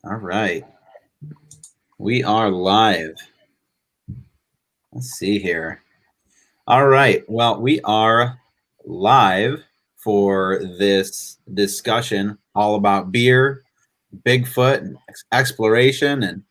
All right. We are live. Let's see here. All right. Well, we are live for this discussion all about beer, Bigfoot, and exploration, and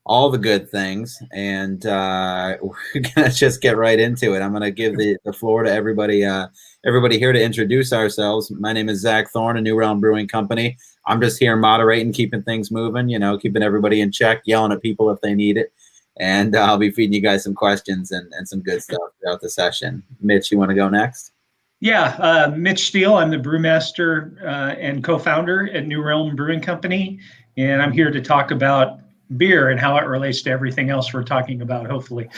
all the good things. And we're going to just get right into it. I'm going to give the floor to everybody here to introduce ourselves. My name is Zach Thorne, a New Realm Brewing Company. I'm just here moderating, keeping things moving, keeping everybody in check, yelling at people if they need it. And I'll be feeding you guys some questions and some good stuff throughout the session. Mitch, you want to go next? Yeah, Mitch Steele. I'm the Brewmaster and co-founder at New Realm Brewing Company. And I'm here to talk about beer and how it relates to everything else we're talking about, hopefully.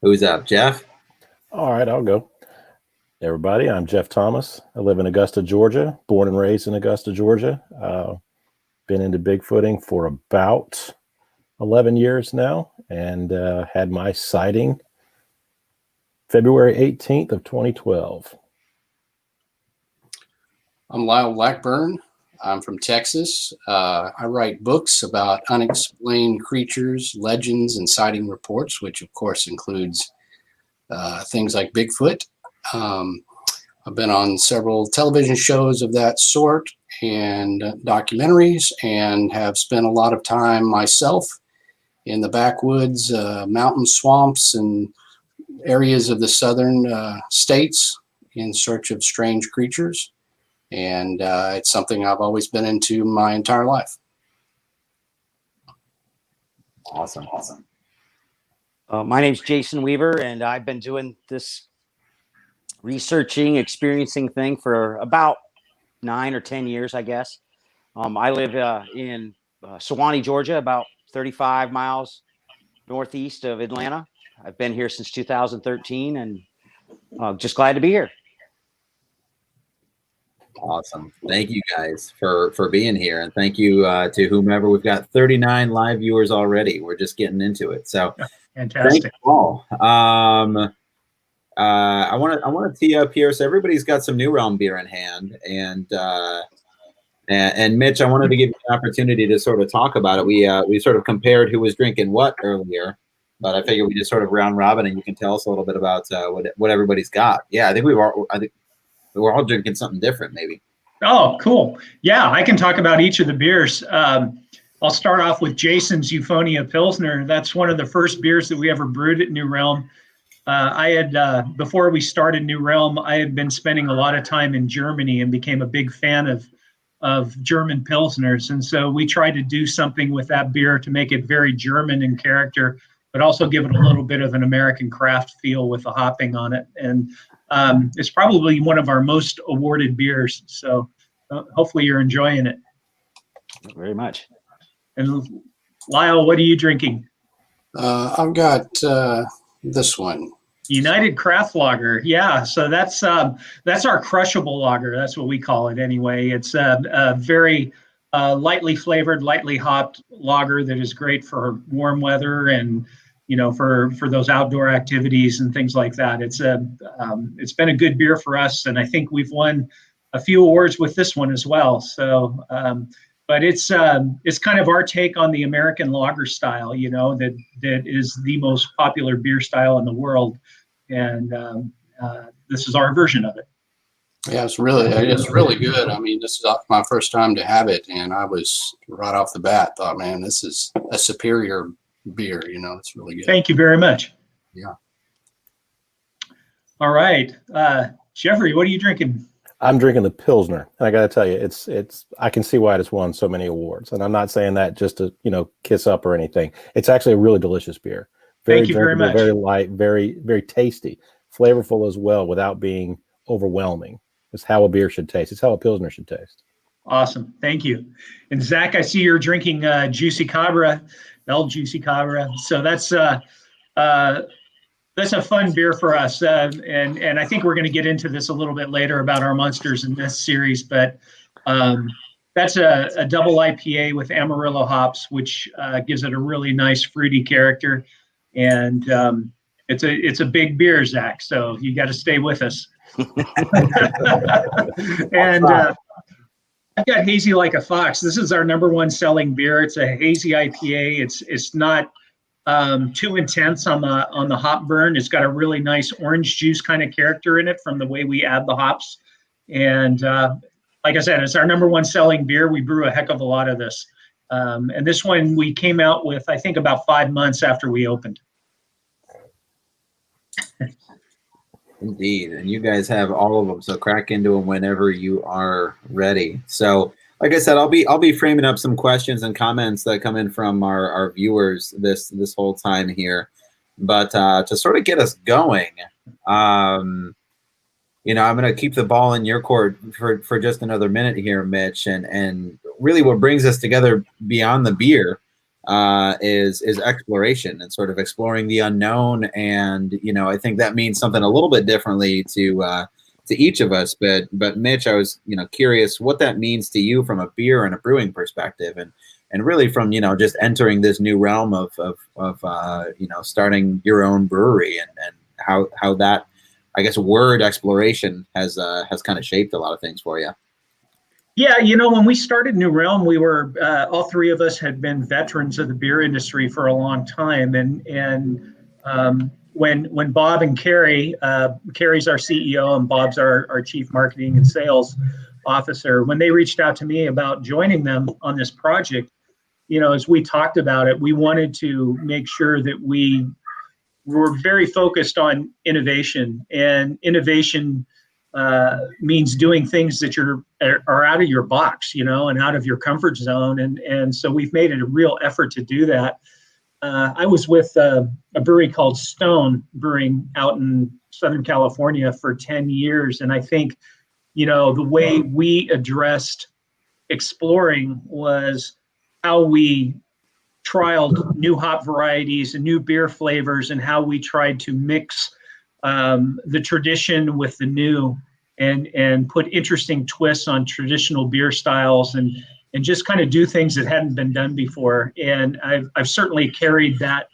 Who's up, Jeff? All right, I'll go. Everybody, I'm Jeff Thomas. I live in Augusta, Georgia, born and raised in Augusta, Georgia. Been into Bigfooting for about 11 years now, and had my sighting February 18th of 2012. I'm Lyle Blackburn. I'm from Texas. I write books about unexplained creatures, legends, and sighting reports, which of course includes things like Bigfoot. I've been on several television shows of that sort and documentaries, and have spent a lot of time myself in the backwoods, mountain swamps, and areas of the southern states in search of strange creatures. And it's something I've always been into my entire life. Awesome. My name's Jason Weaver, and I've been doing this researching, experiencing thing for about 9 or 10 years, I guess. I live in Sewanee, Georgia, about 35 miles northeast of Atlanta. I've been here since 2013, and just glad to be here. Awesome. Thank you guys for being here, and thank you to whomever. We've got 39 live viewers already. We're just getting into it. So fantastic. Thank you all. I want to tee up here. So everybody's got some New Realm beer in hand, and Mitch, I wanted to give you an opportunity to sort of talk about it. We sort of compared who was drinking what earlier, but I figured we just sort of round robin, and you can tell us a little bit about what everybody's got. Yeah, I think we're all drinking something different, maybe. Oh, cool. Yeah, I can talk about each of the beers. I'll start off with Jason's Euphonia Pilsner. That's one of the first beers that we ever brewed at New Realm. I had, before we started New Realm, I had been spending a lot of time in Germany and became a big fan of German Pilsners. And so we tried to do something with that beer to make it very German in character, but also give it a little bit of an American craft feel with the hopping on it. And it's probably one of our most awarded beers. So hopefully you're enjoying it. Very much. And Lyle, what are you drinking? I've got this one. United Craft Lager. Yeah, so that's our crushable lager. That's what we call it anyway. It's a very lightly flavored, lightly hopped lager that is great for warm weather and for those outdoor activities and things like that. It's been a good beer for us, and I think we've won a few awards with this one as well. So, but it's kind of our take on the American lager style, that is the most popular beer style in the world, and this is our version of it. Yeah, it's really good. I mean, this is my first time to have it, and I was right off the bat thought, man, this is a superior beer. It's really good. Thank you very much. Yeah. All right, Jeffrey, what are you drinking? I'm drinking the Pilsner, and I got to tell you, it's. I can see why it's won so many awards, and I'm not saying that just to kiss up or anything. It's actually a really delicious beer. Thank you very much. Very light, very very tasty, flavorful as well, without being overwhelming. It's how a beer should taste. It's how a Pilsner should taste. Awesome, thank you. And Zach, I see you're drinking Juicy Cabra, El Juicy Cabra. So that's a fun beer for us, and I think we're going to get into this a little bit later about our monsters in this series. But that's a double IPA with Amarillo hops, which gives it a really nice fruity character. And It's a big beer, Zach. So you got to stay with us. And I've got Hazy Like a Fox. This is our #1 selling beer. It's a hazy IPA. It's not too intense on the hop burn. It's got a really nice orange juice kind of character in it from the way we add the hops. And like I said, it's our #1 selling beer. We brew a heck of a lot of this. And this one we came out with, I think, about 5 months after we opened. Indeed, and you guys have all of them, so crack into them whenever you are ready. So, like I said, I'll be framing up some questions and comments that come in from our viewers this whole time here. But to sort of get us going, I'm going to keep the ball in your court for just another minute here, Mitch, and really what brings us together beyond the beer is exploration and sort of exploring the unknown. And I think that means something a little bit differently to each of us. But Mitch, I was curious what that means to you from a beer and a brewing perspective, and really from just entering this new realm of starting your own brewery, and how that, I guess, word exploration has kind of shaped a lot of things for you. Yeah, when we started New Realm, we were all three of us had been veterans of the beer industry for a long time, and when Bob and Carrie's our CEO and Bob's our chief marketing and sales officer, when they reached out to me about joining them on this project, as we talked about it, we wanted to make sure that we were very focused on innovation, and innovation means doing things that are out of your box, and out of your comfort zone. And so we've made it a real effort to do that. I was with a brewery called Stone Brewing out in Southern California for 10 years. And I think, the way we addressed exploring was how we trialed new hop varieties and new beer flavors, and how we tried to mix the tradition with the new, and put interesting twists on traditional beer styles, and just kind of do things that hadn't been done before. And I've certainly carried that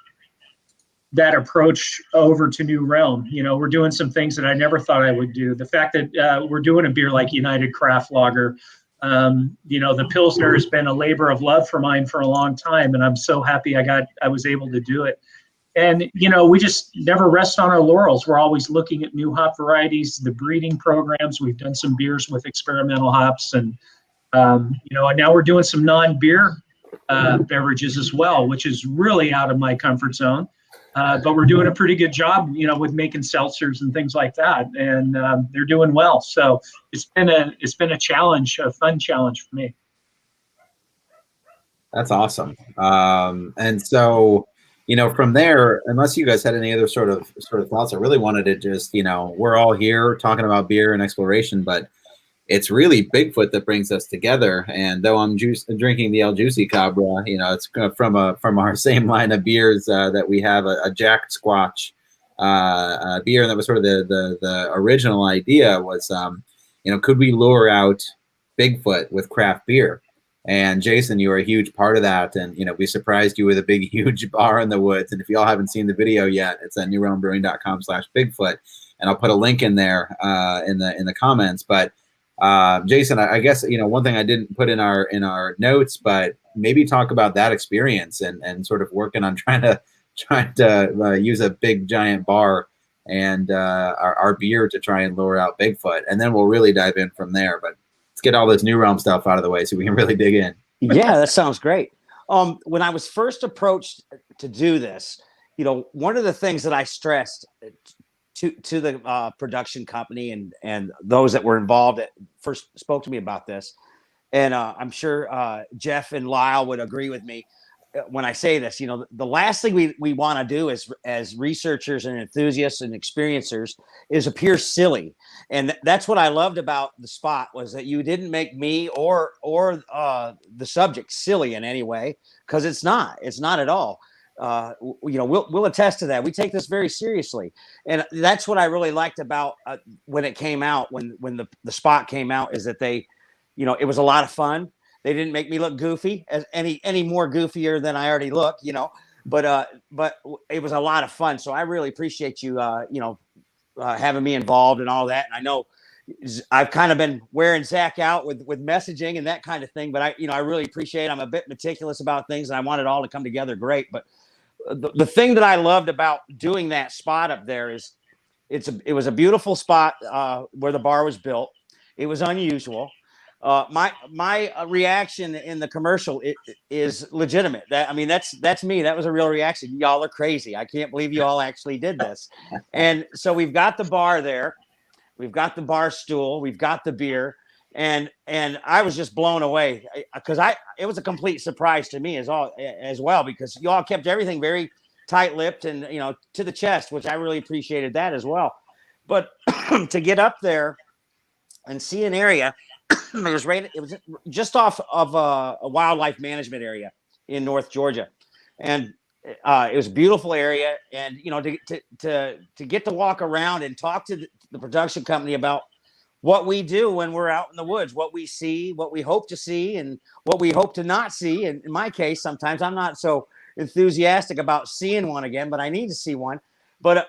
approach over to New Realm. We're doing some things that I never thought I would do. The fact that we're doing a beer like United Craft Lager, the Pilsner has been a labor of love for mine for a long time, and I'm so happy I was able to do it. And, we just never rest on our laurels. We're always looking at new hop varieties, the breeding programs. We've done some beers with experimental hops, and, and now we're doing some non-beer beverages as well, which is really out of my comfort zone. But we're doing a pretty good job, with making seltzers and things like that. And they're doing well. So it's been a challenge, a fun challenge for me. That's awesome. And so, from there, unless you guys had any other sort of thoughts, I really wanted to just, we're all here talking about beer and exploration, but it's really Bigfoot that brings us together. And though I'm drinking the El Juicy Cabra, it's from our same line of beers that we have a Jack Squatch beer, and that was sort of the original idea was, could we lure out Bigfoot with craft beer? And Jason, you were a huge part of that, and we surprised you with a big, huge bar in the woods. And if y'all haven't seen the video yet, it's at newrealmbrewing.com/Bigfoot, and I'll put a link in there in the comments. But Jason, I guess one thing I didn't put in our notes, but maybe talk about that experience and sort of working on trying to use a big giant bar and our beer to try and lure out Bigfoot, and then we'll really dive in from there. But let's get all this New Realm stuff out of the way so we can really dig in. Yeah, that sounds great. When I was first approached to do this, one of the things that I stressed to the production company and those that were involved that first spoke to me about this, and I'm sure Jeff and Lyle would agree with me when I say this. The last thing we want to do as researchers and enthusiasts and experiencers is appear silly. And that's what I loved about the spot, was that you didn't make me or the subject silly in any way, because it's not at all. We'll attest to that. We take this very seriously, and that's what I really liked about when it came out, when the spot came out, is that they, it was a lot of fun. They didn't make me look goofy, as any more goofier than I already look, but it was a lot of fun. So I really appreciate you, having me involved and all that. And I know I've kind of been wearing Zach out with messaging and that kind of thing, but I really appreciate it. I'm a bit meticulous about things and I want it all to come together great. But the thing that I loved about doing that spot up there is it was a beautiful spot where the bar was built. It was unusual. My reaction in the commercial is legitimate. That's me. That was a real reaction. Y'all are crazy. I can't believe you all actually did this. And so we've got the bar there. We've got the bar stool. We've got the beer. And I was just blown away because it was a complete surprise to me as well, because you all kept everything very tight-lipped and, to the chest, which I really appreciated that as well. But to get up there and see an area, it was just off of a wildlife management area in North Georgia. And it was a beautiful area. And, to get to walk around and talk to the production company about what we do when we're out in the woods, what we see, what we hope to see, and what we hope to not see. And in my case, sometimes I'm not so enthusiastic about seeing one again, but I need to see one. But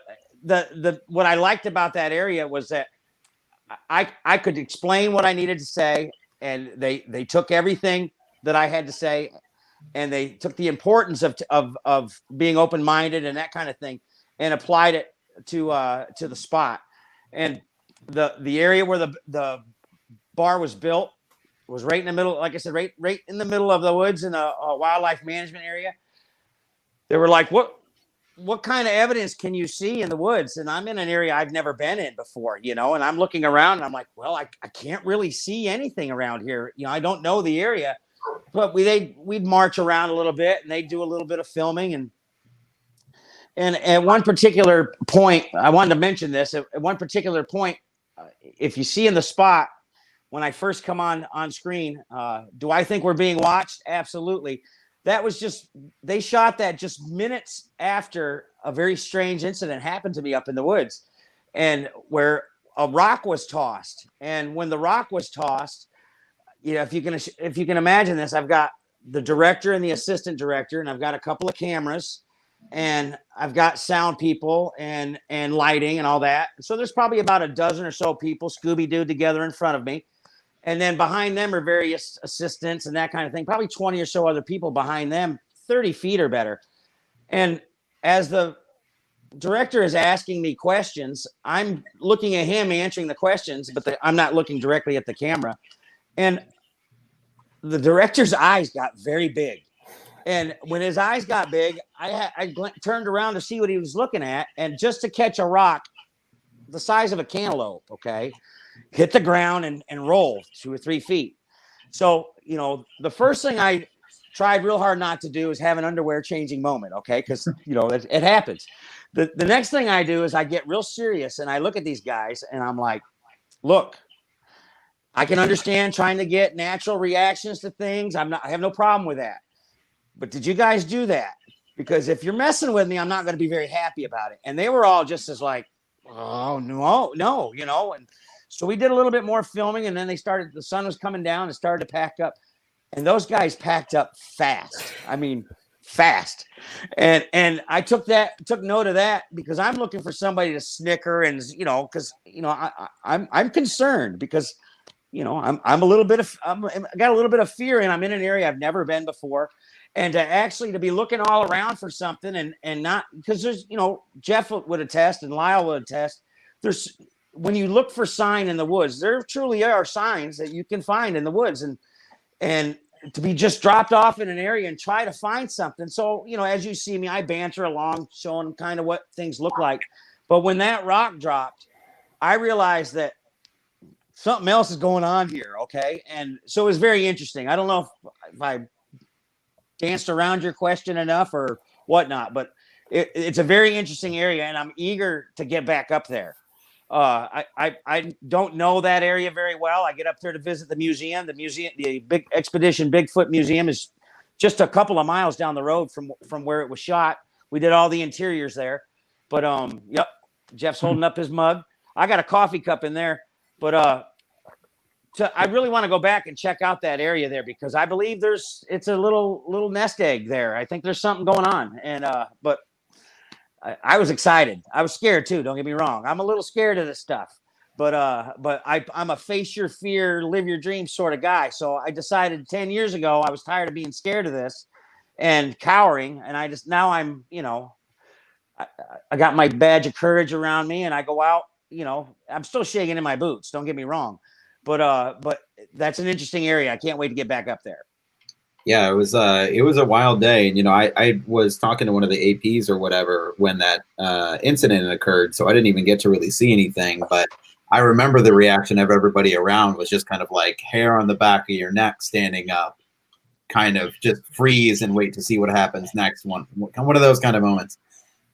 what I liked about that area was that I could explain what I needed to say, and they took everything that I had to say, and they took the importance of being open-minded and that kind of thing, and applied it to the spot. And the area where the bar was built was right in the middle, like I said, right in the middle of the woods in a wildlife management area. They were like, what kind of evidence can you see in the woods? And I'm in an area I've never been in before, and I'm looking around and I'm like, well, I can't really see anything around here. I don't know the area, but we'd march around a little bit and they'd do a little bit of filming. And at one particular point, I wanted to mention this. At one particular point, if you see in the spot, when I first come on screen, do I think we're being watched? Absolutely. That was they shot that just minutes after a very strange incident happened to me up in the woods, and where a rock was tossed. And when the rock was tossed, if you can imagine this, I've got the director and the assistant director, and I've got a couple of cameras, and I've got sound people and lighting and all that. So there's probably about a dozen or so people Scooby-Doo together in front of me. And then behind them are various assistants and that kind of thing, probably 20 or so other people behind them, 30 feet or better. And as the director is asking me questions, I'm looking at him answering the questions, but I'm not looking directly at the camera. And the director's eyes got very big. And when his eyes got big, I turned around to see what he was looking at. And just to catch a rock the size of a cantaloupe, okay, hit the ground and roll 2 or 3 feet. So, the first thing I tried real hard not to do is have an underwear changing moment, okay, because, it happens. The next thing I do is I get real serious and I look at these guys and I'm like, look, I can understand trying to get natural reactions to things. I have no problem with that. But did you guys do that? Because if you're messing with me, I'm not going to be very happy about it. And they were all just as like, oh, no, and so we did a little bit more filming, and then the sun was coming down and started to pack up. And those guys packed up fast. I mean, fast. And I took note of that because I'm looking for somebody to snicker and, because, I'm concerned because, I got a little bit of fear, and I'm in an area I've never been before. And to be looking all around for something and not, because there's, Jeff would attest and Lyle would attest, when you look for sign in the woods, there truly are signs that you can find in the woods, and to be just dropped off in an area and try to find something. So, as you see me, I banter along, showing them kind of what things look like. But when that rock dropped, I realized that something else is going on here. Okay. And so it was very interesting. I don't know if I danced around your question enough or whatnot, but it's a very interesting area, and I'm eager to get back up there. I don't know that area very well. I get up there to visit the museum. The Big Expedition Bigfoot Museum is just a couple of miles down the road from where it was shot. We did all the interiors there, but yep, Jeff's holding up his mug. I got a coffee cup in there, but I really want to go back and check out that area there because I believe it's a little nest egg there. I think there's something going on. And but I was excited. I was scared too. Don't get me wrong. I'm a little scared of this stuff. But I'm a face your fear, live your dreams sort of guy. So I decided 10 years ago I was tired of being scared of this and cowering. And now I'm, I got my badge of courage around me and I go out, I'm still shaking in my boots. Don't get me wrong. But that's an interesting area. I can't wait to get back up there. Yeah, it was a wild day. And, I was talking to one of the APs or whatever when that incident occurred. So I didn't even get to really see anything, but I remember the reaction of everybody around was just kind of like hair on the back of your neck standing up, kind of just freeze and wait to see what happens next. One of those kind of moments.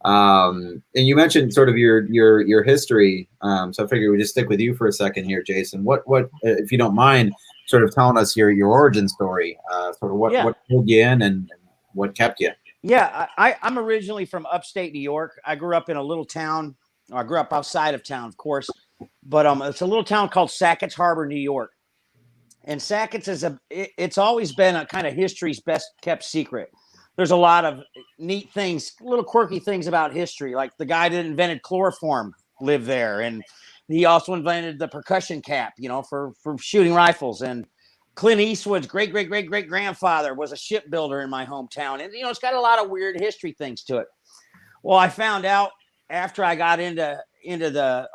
And you mentioned sort of your history. So I figured we'd just stick with you for a second here, Jason. What if you don't mind sort of telling us your origin story, sort of what pulled you in and what kept you? Yeah, I'm originally from upstate New York. I grew up in a little town. I grew up outside of town, of course, but it's a little town called Sasquatch Harbor, New York. And Sasquatch it's always been a kind of history's best kept secret. There's a lot of neat things, little quirky things about history, like the guy that invented chloroform lived there, and he also invented the percussion cap, for shooting rifles. And Clint Eastwood's great grandfather was a shipbuilder in my hometown, and it's got a lot of weird history things to it. Well, I found out after I got into the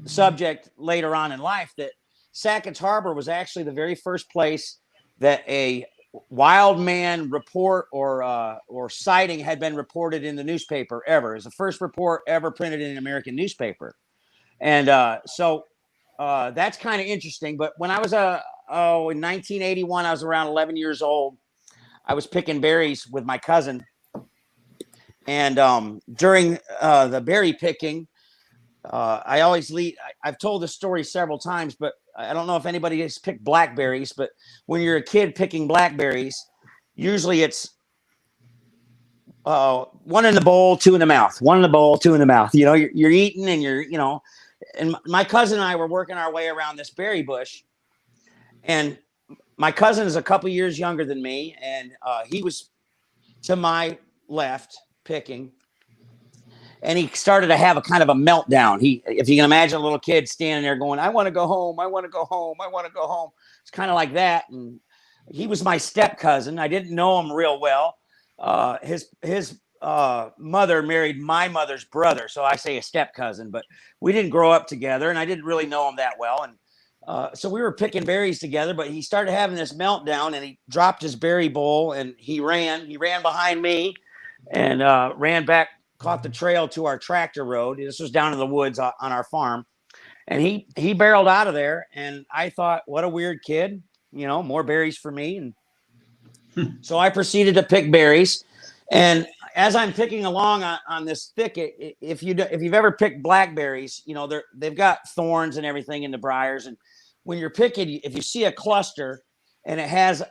subject later on in life that Sasquatch Harbor was actually the very first place that a wild man report or sighting had been reported in the newspaper ever. It was the first report ever printed in an American newspaper. And so that's kind of interesting. But when I was in 1981, I was around 11 years old. I was picking berries with my cousin. And during the berry picking, I always lead. I've told this story several times, but I don't know if anybody has picked blackberries. But when you're a kid picking blackberries, usually it's one in the bowl, two in the mouth. One in the bowl, two in the mouth. You're eating and and my cousin and I were working our way around this berry bush. And my cousin is a couple years younger than me, and he was to my left picking. And he started to have a kind of a meltdown. If you can imagine a little kid standing there going, I want to go home. I want to go home. I want to go home. It's kind of like that. And he was my step cousin. I didn't know him real well. His mother married my mother's brother. So I say a step cousin, but we didn't grow up together and I didn't really know him that well. And so we were picking berries together, but he started having this meltdown and he dropped his berry bowl and he ran behind me and ran back, caught the trail to our tractor road. This was down in the woods on our farm. And he barreled out of there. And I thought, what a weird kid, more berries for me. And so I proceeded to pick berries. And as I'm picking along on this thicket, if you've ever picked blackberries, they've got thorns and everything in the briars. And when you're picking, if you see a cluster and it has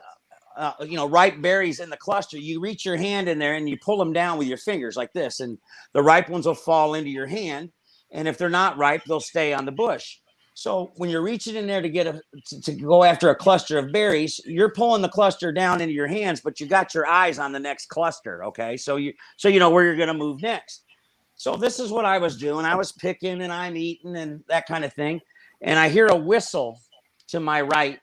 ripe berries in the cluster, you reach your hand in there and you pull them down with your fingers like this, and the ripe ones will fall into your hand. And if they're not ripe, they'll stay on the bush. So when you're reaching in there to go after a cluster of berries, you're pulling the cluster down into your hands, but you got your eyes on the next cluster. Okay. So you know where you're going to move next. So this is what I was doing. I was picking and I'm eating and that kind of thing. And I hear a whistle to my right.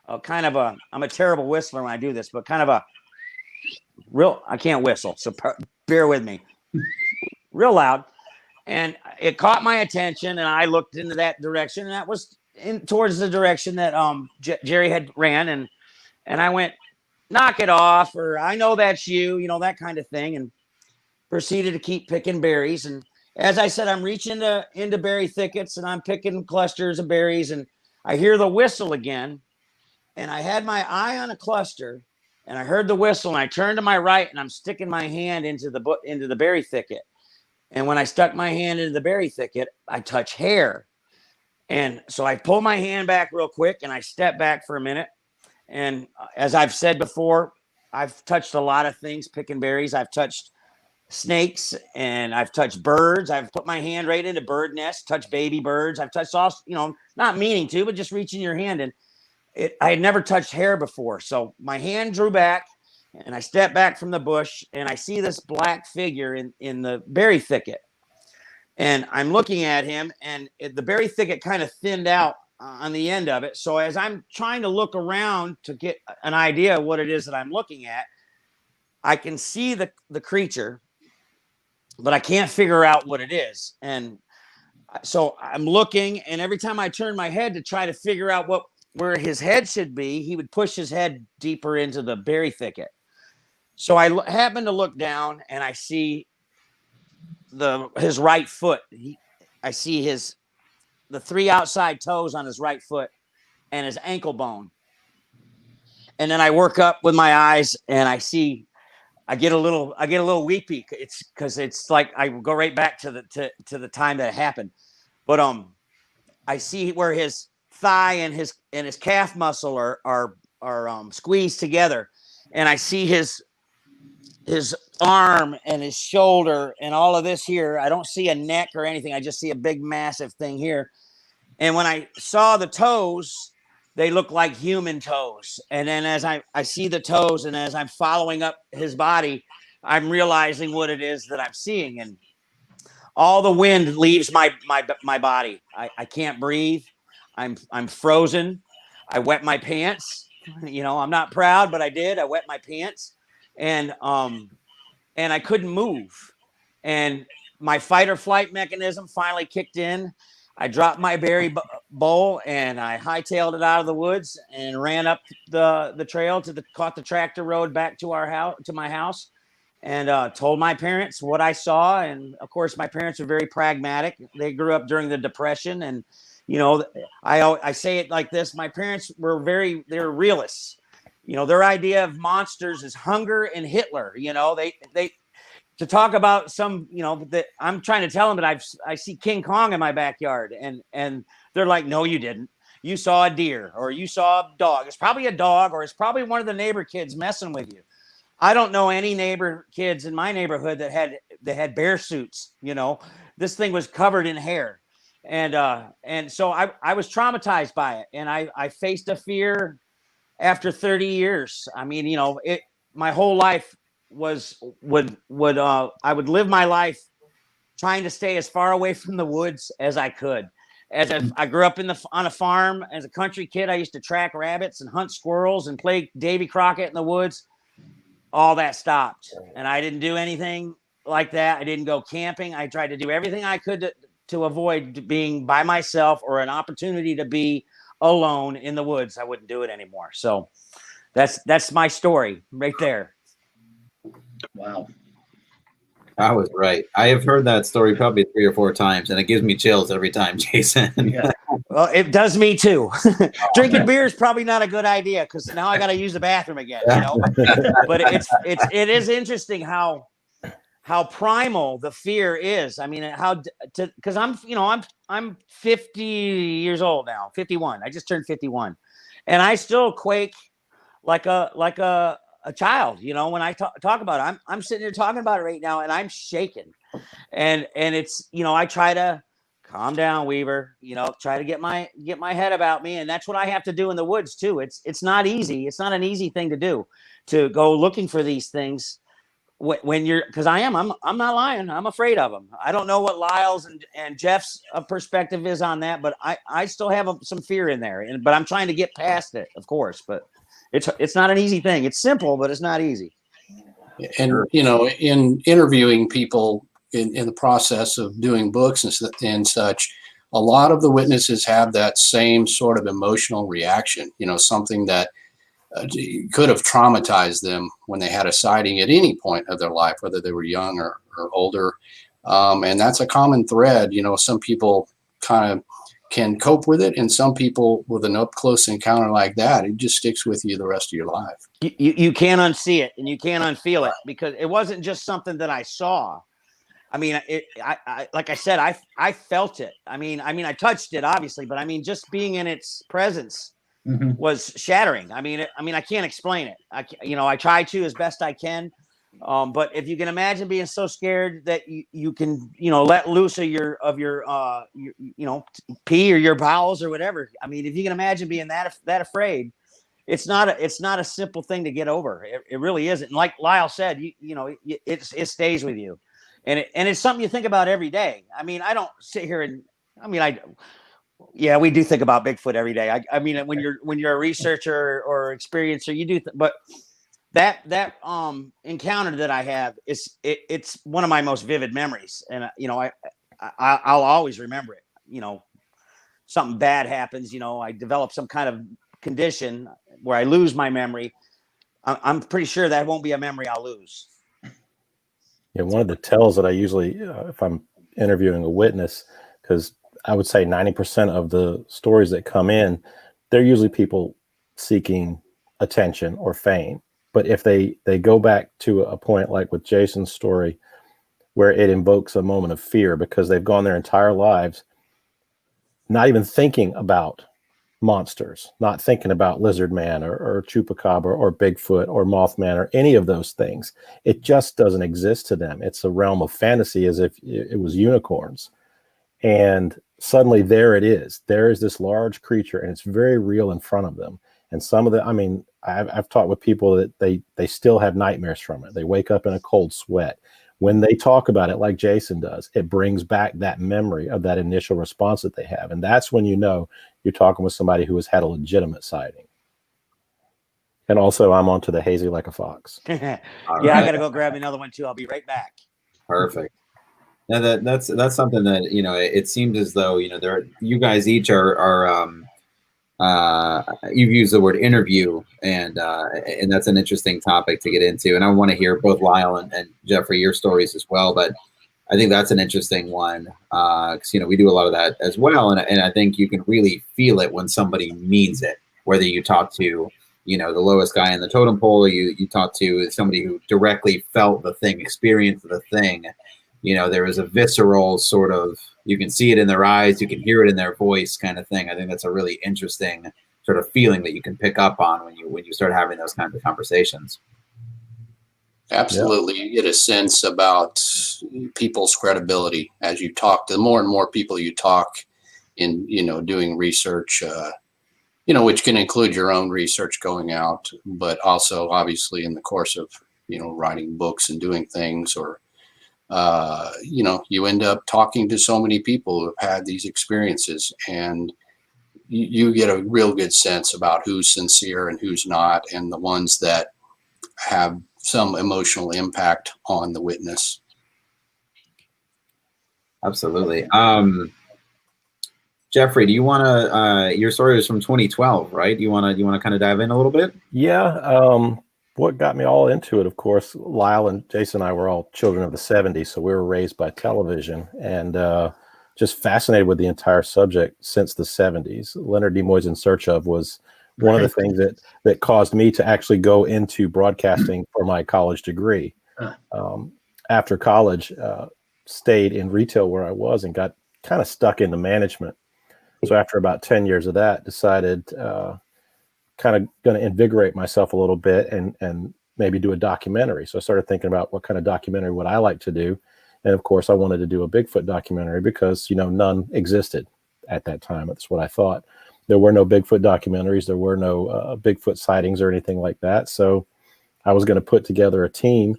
I'm a terrible whistler when I do this, but kind of I can't whistle. So bear with me. Real loud. And it caught my attention and I looked into that direction, and that was towards the direction that Jerry had ran. And I went, knock it off, or I know that's you, that kind of thing. And proceeded to keep picking berries. And as I said, I'm reaching into berry thickets and I'm picking clusters of berries, and I hear the whistle again. And I had my eye on a cluster and I heard the whistle and I turned to my right and I'm sticking my hand into the berry thicket. And when I stuck my hand into the berry thicket, I touch hair. And so I pull my hand back real quick and I step back for a minute. And as I've said before, I've touched a lot of things picking berries. I've touched snakes, and I've touched birds. I've put my hand right into bird nests, touched baby birds. I've touched all, not meaning to, but just reaching your hand. And I had never touched hair before. So my hand drew back, and I stepped back from the bush, and I see this black figure in the berry thicket. And I'm looking at him, and the berry thicket kind of thinned out on the end of it. So as I'm trying to look around to get an idea of what it is that I'm looking at, I can see the creature, but I can't figure out what it is. And so I'm looking, and every time I turn my head to try to figure out where his head should be, he would push his head deeper into the berry thicket. So I happen to look down, and I see his right foot. I see the 3 outside toes on his right foot and his ankle bone. And then I work up with my eyes, and I get a little weepy. It's because it's like I go right back to the time that it happened. But I see where his thigh and his calf muscle are squeezed together, and I see his arm and his shoulder and all of this here. I don't see a neck or anything. I just see a big massive thing here. And when I saw the toes, they look like human toes. And then as I see the toes, and as I'm following up his body, I'm realizing what it is that I'm seeing. And all the wind leaves my body. I can't breathe. I'm frozen. I wet my pants. I'm not proud, but I did. I wet my pants, and I couldn't move. And my fight or flight mechanism finally kicked in. I dropped my berry bowl, and I hightailed it out of the woods and ran up the trail caught the tractor road back to my house, and told my parents what I saw. And of course, my parents are very pragmatic. They grew up during the Depression, and I say it like this: my parents they're realists. Their idea of monsters is hunger and Hitler. They to talk about some, that I'm trying to tell them that I see King Kong in my backyard, and they're like, no, you didn't. You saw a deer, or you saw a dog. It's probably a dog, or it's probably one of the neighbor kids messing with you. I don't know any neighbor kids in my neighborhood that had bear suits. This thing was covered in hair, and so I was traumatized by it, and I faced a fear after 30 years. I mean, my whole life would I would live my life trying to stay as far away from the woods as I could. I grew up on a farm as a country kid. I used to track rabbits and hunt squirrels and play Davy Crockett in the woods. All that stopped, and I didn't do anything like that. I didn't go camping. I tried to do everything I could to avoid being by myself, or an opportunity to be alone in the woods. I wouldn't do it anymore. So that's my story right there. Wow. I was right. I have heard that story probably 3 or 4 times, and it gives me chills every time, Jason. Yeah. Well, it does me too. Drinking beer is probably not a good idea, because now I got to use the bathroom again. But it is interesting how primal the fear is. I mean, because I'm 50 years old now, 51. I just turned 51, and I still quake like a child. When I talk about it, I'm sitting here talking about it right now, and I'm shaking, and it's, I try to calm down, Weaver, try to get my head about me. And that's what I have to do in the woods too. It's not easy. It's not an easy thing to do, to go looking for these things when you're, because I'm not lying. I'm afraid of them. I don't know what Lyle's and Jeff's perspective is on that, but I still have some fear in there, but I'm trying to get past it, of course. But it's not an easy thing. It's simple, but it's not easy. And in interviewing people in the process of doing books and such, a lot of the witnesses have that same sort of emotional reaction. Something that could have traumatized them when they had a sighting at any point of their life, whether they were young or older. And that's a common thread. Some people kind of can cope with it, and some people, with an up close encounter like that, it just sticks with you the rest of your life. You can't unsee it, and you can't unfeel it, because it wasn't just something that I saw. I mean, I like I said, I felt it. I mean, I touched it, obviously, but I mean, just being in its presence was shattering. I mean, I can't explain it. I try to as best I can, But if you can imagine being so scared that you can, let loose of your pee or your bowels or whatever. I mean, if you can imagine being that afraid, it's not a simple thing to get over. It really isn't. And like Lyle said, it stays with you, and it's something you think about every day. I mean, I don't sit here and we do think about Bigfoot every day. I mean, when you're a researcher or experiencer, you do, but that encounter that I have it's one of my most vivid memories, and I'll always remember it. Something bad happens, I develop some kind of condition where I lose my memory. I'm pretty sure that won't be a memory I'll lose. Yeah, one of the tells that I usually, if I'm interviewing a witness, because I would say 90% of the stories that come in, they're usually people seeking attention or fame. But if they go back to a point like with Jason's story, where it invokes a moment of fear because they've gone their entire lives not even thinking about monsters, not thinking about lizard man or chupacabra or Bigfoot or Mothman or any of those things. It just doesn't exist to them. It's a realm of fantasy, as if it was unicorns. And suddenly there it is. There is this large creature, and it's very real in front of them. And some of the, I mean, I've talked with people that they still have nightmares from it. They wake up in a cold sweat. When they talk about it, like Jason does, it brings back that memory of that initial response that they have. And that's when you know you're talking with somebody who has had a legitimate sighting. And also, I'm onto the hazy like a fox. Yeah, All I right. got to go grab another one too. I'll be right back. Perfect. Now that's something that it seems as though you guys each are you've used the word interview, and that's an interesting topic to get into, and I want to hear both Lyle and Jeffrey your stories as well, but I think that's an interesting one because we do a lot of that as well, and I think you can really feel it when somebody means it, whether you talk to the lowest guy in the totem pole, or you talk to somebody who directly felt the thing, experienced the thing. There is a visceral sort of, you can see it in their eyes, you can hear it in their voice kind of thing. I think that's a really interesting sort of feeling that you can pick up on when you start having those kinds of conversations. Absolutely. You get a sense about people's credibility as you talk. The more and more people you talk in, doing research, which can include your own research going out, but also obviously in the course of, writing books and doing things, or you end up talking to so many people who have had these experiences, and you get a real good sense about who's sincere and who's not, and the ones that have some emotional impact on the witness. Absolutely. Jeffrey, do you want to? Your story was from 2012, right? Do you want to kind of dive in a little bit? Yeah. What got me all into it, of course, Lyle and Jason and I were all children of the 70s, so we were raised by television, and just fascinated with the entire subject since the 70s. Leonard Nimoy's In Search Of was one of the things that caused me to actually go into broadcasting for my college degree. After college, stayed in retail where I was and got kind of stuck into management. So after about 10 years of that, decided kind of going to invigorate myself a little bit and maybe do a documentary. So I started thinking about what kind of documentary would I like to do. And of course, I wanted to do a Bigfoot documentary because, none existed at that time. That's what I thought. There were no Bigfoot documentaries. There were no Bigfoot sightings or anything like that. So I was going to put together a team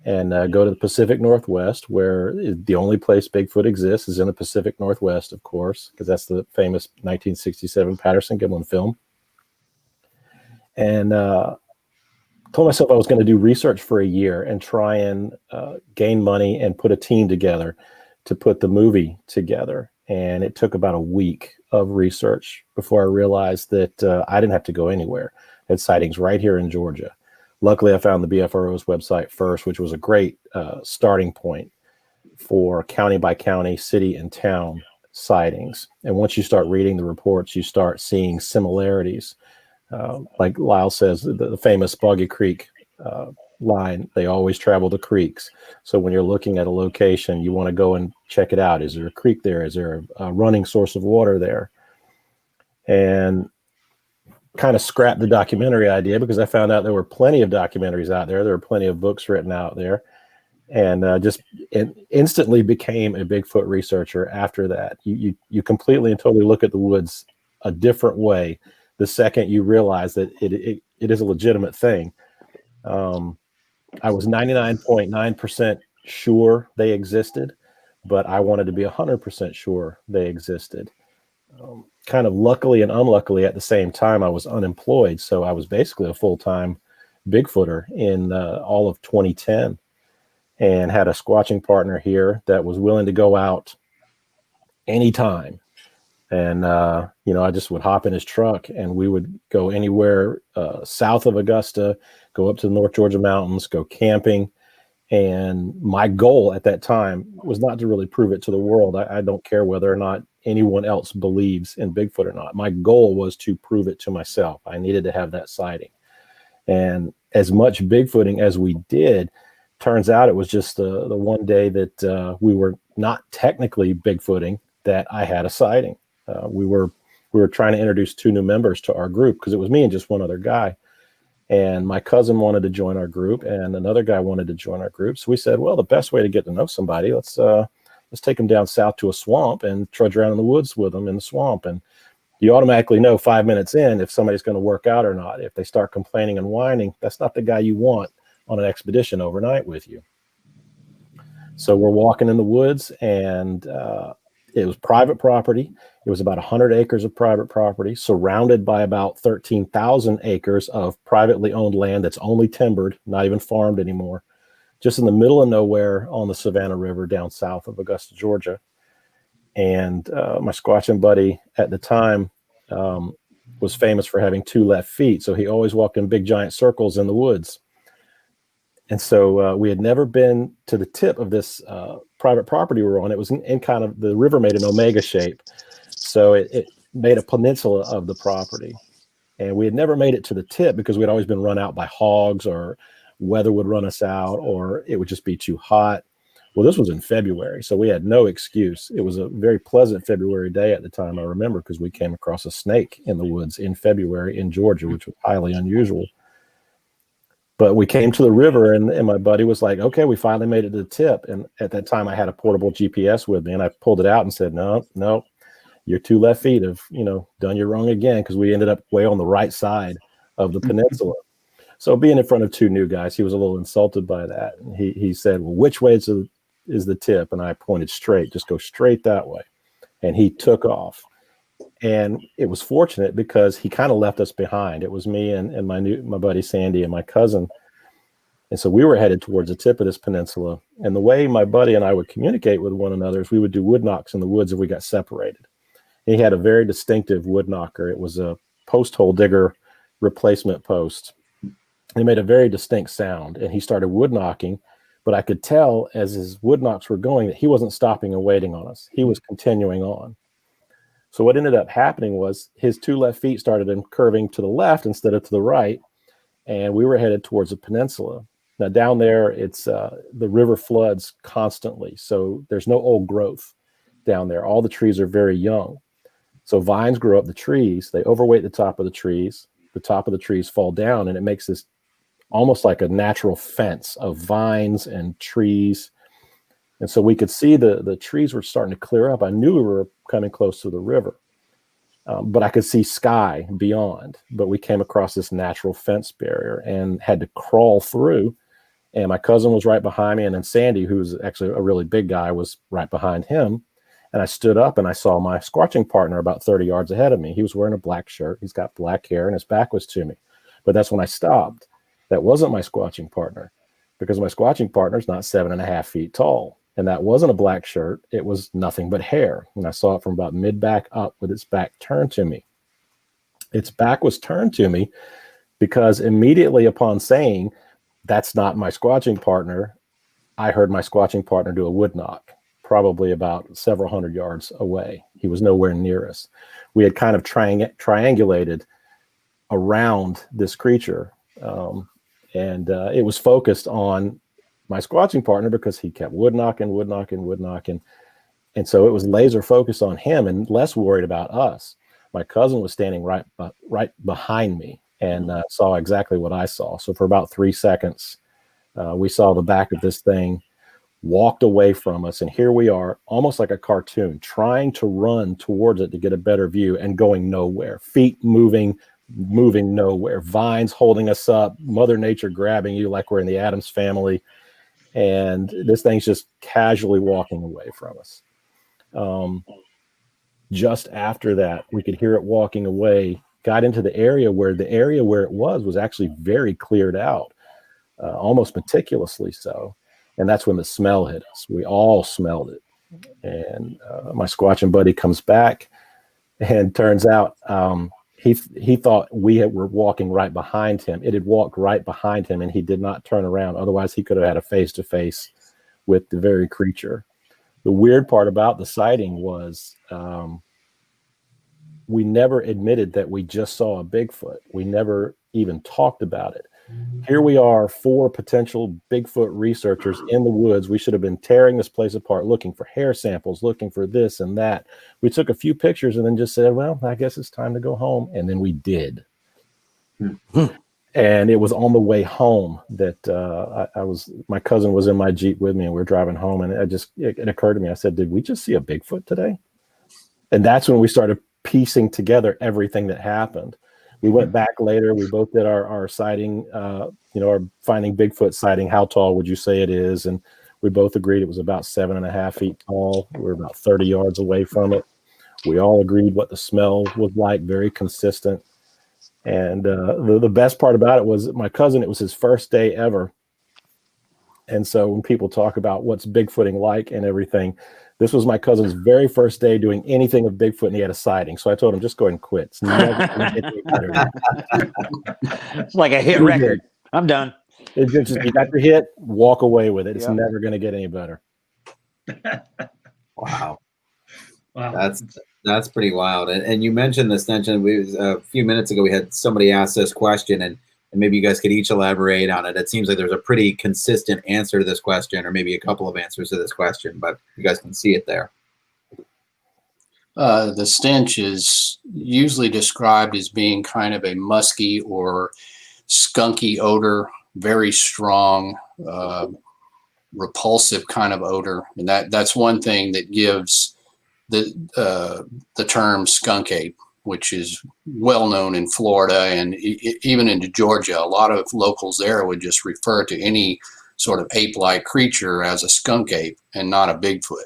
and go to the Pacific Northwest, where the only place Bigfoot exists is in the Pacific Northwest, of course, because that's the famous 1967 Patterson-Gimlin film. And told myself I was going to do research for a year and try and gain money and put a team together to put the movie together. And it took about a week of research before I realized that I didn't have to go anywhere. I had sightings right here in Georgia. Luckily, I found the BFRO's website first, which was a great starting point for county by county, city and town sightings. And once you start reading the reports, you start seeing similarities. Like Lyle says, the famous Boggy Creek line, they always travel the creeks. So when you're looking at a location, you want to go and check it out. Is there a creek there? Is there a running source of water there? And kind of scrapped the documentary idea because I found out there were plenty of documentaries out there. There were plenty of books written out there, and just instantly became a Bigfoot researcher after that. You completely and totally look at the woods a different way the second you realize that it is a legitimate thing. I was 99.9% sure they existed, but I wanted to be 100% sure they existed. Kind of luckily and unluckily at the same time, I was unemployed. So I was basically a full-time Bigfooter in all of 2010, and had a squatching partner here that was willing to go out anytime. And, I just would hop in his truck and we would go anywhere south of Augusta, go up to the North Georgia mountains, go camping. And my goal at that time was not to really prove it to the world. I don't care whether or not anyone else believes in Bigfoot or not. My goal was to prove it to myself. I needed to have that sighting. And as much Bigfooting as we did, turns out it was just the one day that we were not technically Bigfooting that I had a sighting. We were trying to introduce 2 new members to our group because it was me and just one other guy. And my cousin wanted to join our group, and another guy wanted to join our group. So we said, well, the best way to get to know somebody, let's take them down south to a swamp and trudge around in the woods with them in the swamp. And you automatically know 5 minutes in if somebody's going to work out or not. If they start complaining and whining, that's not the guy you want on an expedition overnight with you. So we're walking in the woods, and it was private property. It was about 100 acres of private property, surrounded by about 13,000 acres of privately owned land that's only timbered, not even farmed anymore, just in the middle of nowhere on the Savannah River down south of Augusta, Georgia. And my squatching buddy at the time was famous for having 2 left feet, so he always walked in big giant circles in the woods. And so we had never been to the tip of this private property we were on. It was in kind of, the river made an omega shape. So it made a peninsula of the property. And we had never made it to the tip because we'd always been run out by hogs, or weather would run us out, or it would just be too hot. Well, this was in February, so we had no excuse. It was a very pleasant February day at the time, I remember, because we came across a snake in the woods in February in Georgia, which was highly unusual. But we came to the river, and my buddy was like, okay, we finally made it to the tip. And at that time I had a portable GPS with me, and I pulled it out and said, no, your 2 left feet have, done you wrong again, because we ended up way on the right side of the peninsula. So being in front of 2 new guys, he was a little insulted by that. And he said, well, which way is the tip? And I pointed straight, just go straight that way. And he took off. And it was fortunate because he kind of left us behind. It was me and my buddy Sandy and my cousin. And so we were headed towards the tip of this peninsula. And the way my buddy and I would communicate with one another is we would do wood knocks in the woods if we got separated. He had a very distinctive wood knocker. It was a post hole digger replacement post. He made a very distinct sound, and he started wood knocking. But I could tell as his wood knocks were going that he wasn't stopping and waiting on us. He was continuing on. So what ended up happening was his 2 left feet started curving to the left instead of to the right, and we were headed towards a peninsula. Now down there, it's the river floods constantly, so there's no old growth down there. All the trees are very young. So vines grow up the trees. They overweight the top of the trees. The top of the trees fall down, and it makes this almost like a natural fence of vines and trees. And so we could see the trees were starting to clear up. I knew we were coming close to the river, but I could see sky beyond. But we came across this natural fence barrier and had to crawl through. And my cousin was right behind me. And then Sandy, who's actually a really big guy, was right behind him. And I stood up and I saw my squatching partner about 30 yards ahead of me. He was wearing a black shirt. He's got black hair and his back was to me. But that's when I stopped. That wasn't my squatching partner, because my squatching partner is not 7.5 feet tall. And that wasn't a black shirt. It was nothing but hair. And I saw it from about mid-back up with its back turned to me. Its back was turned to me because immediately upon saying, that's not my squatching partner, I heard my squatching partner do a wood knock, probably about several hundred yards away. He was nowhere near us. We had kind of triangulated around this creature. And it was focused on my squatching partner because he kept wood knocking. And so it was laser focused on him and less worried about us. My cousin was standing right behind me and saw exactly what I saw. So for about 3 seconds, we saw the back of this thing, walked away from us, and here we are, almost like a cartoon, trying to run towards it to get a better view and going nowhere. Feet moving nowhere. Vines holding us up. Mother Nature grabbing you like we're in the Addams Family. And this thing's just casually walking away from us. Just after that, we could hear it walking away, got into the area where it was actually very cleared out, almost meticulously so. And that's when the smell hit us. We all smelled it. And my squatching buddy comes back, and turns out he thought we were walking right behind him. It had walked right behind him, and he did not turn around. Otherwise, he could have had a face-to-face with the very creature. The weird part about the sighting was we never admitted that we just saw a Bigfoot. We never even talked about it. Here we are, 4 potential Bigfoot researchers in the woods. We should have been tearing this place apart, looking for hair samples, looking for this and that. We took a few pictures and then just said, well, I guess it's time to go home. And then we did. And it was on the way home that my cousin was in my Jeep with me, and we were driving home. And it occurred to me, I said, did we just see a Bigfoot today? And that's when we started piecing together everything that happened. We went back later. We both did our sighting, our finding Bigfoot sighting. How tall would you say it is? And we both agreed it was about 7.5 feet tall. We were about 30 yards away from it. We all agreed what the smell was like, very consistent. And the best part about it was my cousin, it was his first day ever. And so when people talk about what's Bigfooting like and everything, this was my cousin's very first day doing anything of Bigfoot, and he had a sighting. So I told him, just go ahead and quit. It's never going to get any better. It's like a hit record. I'm done. It's just, you got your hit, walk away with it. It's never going to get any better. Wow. That's pretty wild. And you mentioned the stench, and a few minutes ago we had somebody ask this question, and maybe you guys could each elaborate on it. It seems like there's a pretty consistent answer to this question, or maybe a couple of answers to this question, but you guys can see it there. The stench is usually described as being kind of a musky or skunky odor, very strong, repulsive kind of odor. And that's one thing that gives the term skunk ape, which is well known in Florida and even into Georgia. A lot of locals there would just refer to any sort of ape-like creature as a skunk ape and not a Bigfoot.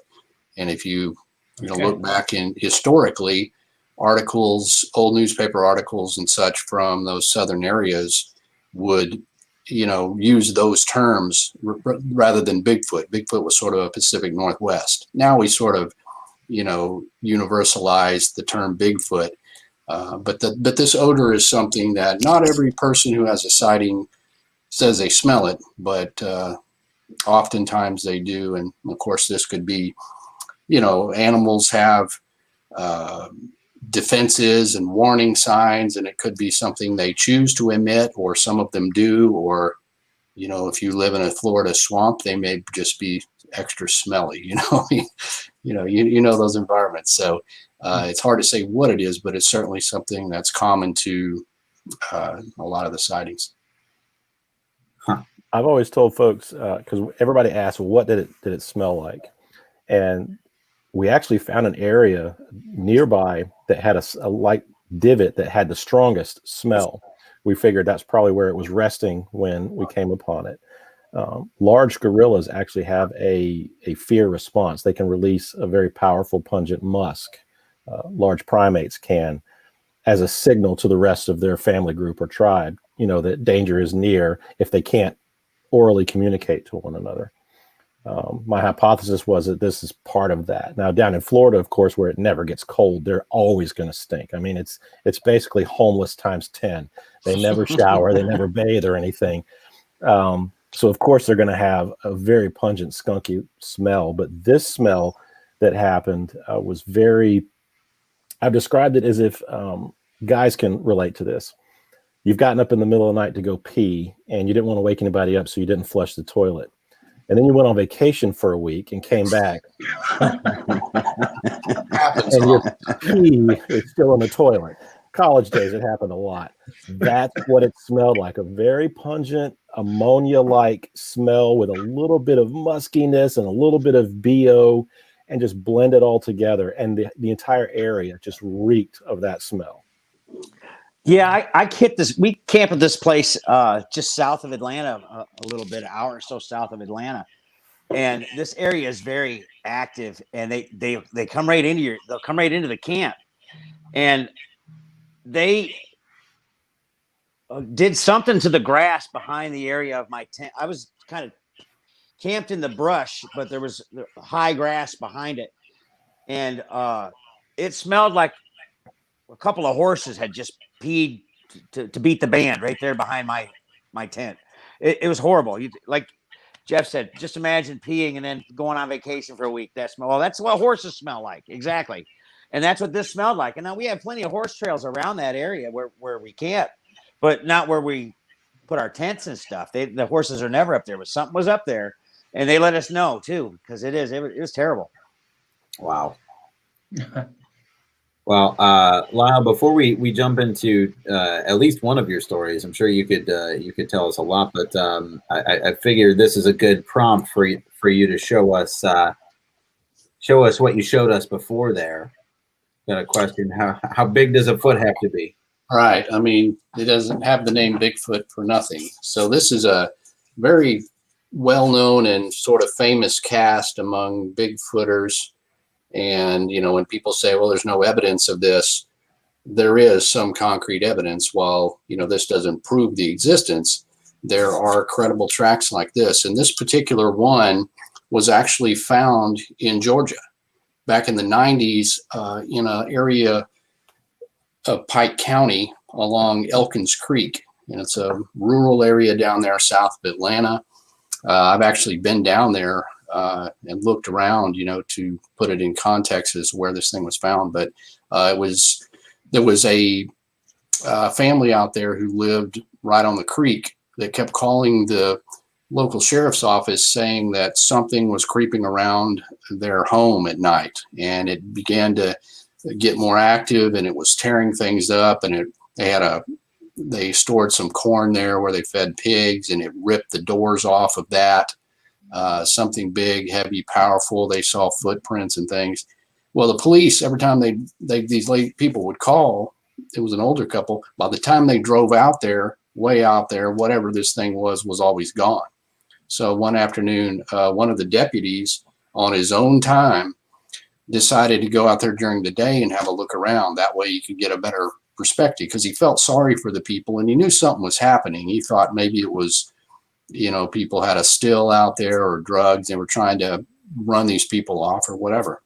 And if you look back in historically, articles, old newspaper articles and such from those southern areas would, use those terms rather than Bigfoot. Bigfoot was sort of a Pacific Northwest. Now we sort of, universalized the term Bigfoot. But this odor is something that not every person who has a sighting says they smell it, but oftentimes they do. And of course, this could be, animals have defenses and warning signs, and it could be something they choose to emit, or some of them do. Or, if you live in a Florida swamp, they may just be extra smelly. Those environments. So it's hard to say what it is, but it's certainly something that's common to a lot of the sightings. I've always told folks, because everybody asks, well, what did it smell like? And we actually found an area nearby that had a light divot that had the strongest smell. We figured that's probably where it was resting when we came upon it. Large gorillas actually have a fear response. They can release a very powerful, pungent musk. Large primates can, as a signal to the rest of their family group or tribe, that danger is near if they can't orally communicate to one another. My hypothesis was that this is part of that. Now, down in Florida, of course, where it never gets cold, they're always going to stink. I mean, it's basically homeless times 10. They never shower, they never bathe or anything. So, of course, they're going to have a very pungent, skunky smell. But this smell that happened was very, I've described it as if guys can relate to this. You've gotten up in the middle of the night to go pee, and you didn't want to wake anybody up, so you didn't flush the toilet. and then you went on vacation for a week and came back, Happens and your all. pee is still in the toilet. College days, it happened a lot. That's what it smelled like, a very pungent ammonia-like smell with a little bit of muskiness and a little bit of BO, and just blend it all together. And the entire area just reeked of that smell. Yeah, I hit this. We camp at this place just south of Atlanta, a little bit, an hour or so south of Atlanta, and this area is very active. And they come right into they'll come right into the camp, and they did something to the grass behind the area of my tent. I was kind of camped in the brush, but there was high grass behind it, and it smelled like a couple of horses had just peed to beat the band right there behind my tent. It was horrible. Like Jeff said, just imagine peeing and then going on vacation for a week. That's what horses smell like. Exactly. And that's what this smelled like. And now we have plenty of horse trails around that area where we camp, but not where we put our tents and stuff. The horses are never up there, but something was up there, and they let us know too, because it was terrible. Wow. Well, Lyle, before we jump into at least one of your stories, I'm sure you could tell us a lot, but I figure this is a good prompt for you to show us what you showed us before there. Got a question: how big does a foot have to be? Right. I mean, it doesn't have the name Bigfoot for nothing. So this is a very well-known and sort of famous cast among Bigfooters. And, when people say, well, there's no evidence of this, there is some concrete evidence. While, this doesn't prove the existence, there are credible tracks like this. And this particular one was actually found in Georgia back in the 90s in an area of Pike County along Elkins Creek. And it's a rural area down there south of Atlanta. I've actually been down there and looked around, to put it in context as where this thing was found. But there was a family out there who lived right on the creek that kept calling the local sheriff's office saying that something was creeping around their home at night, and it began to get more active, and it was tearing things up, and they stored some corn there where they fed pigs, and it ripped the doors off of that. Something big, heavy, powerful. They saw footprints and things. Well, the police, every time these late people would call, it was an older couple. By the time they drove out there, way out there, whatever this thing was always gone. So one afternoon, one of the deputies on his own time decided to go out there during the day and have a look around. That way he could get a better perspective, because he felt sorry for the people and he knew something was happening. He thought maybe it was, people had a still out there or drugs. They were trying to run these people off or whatever.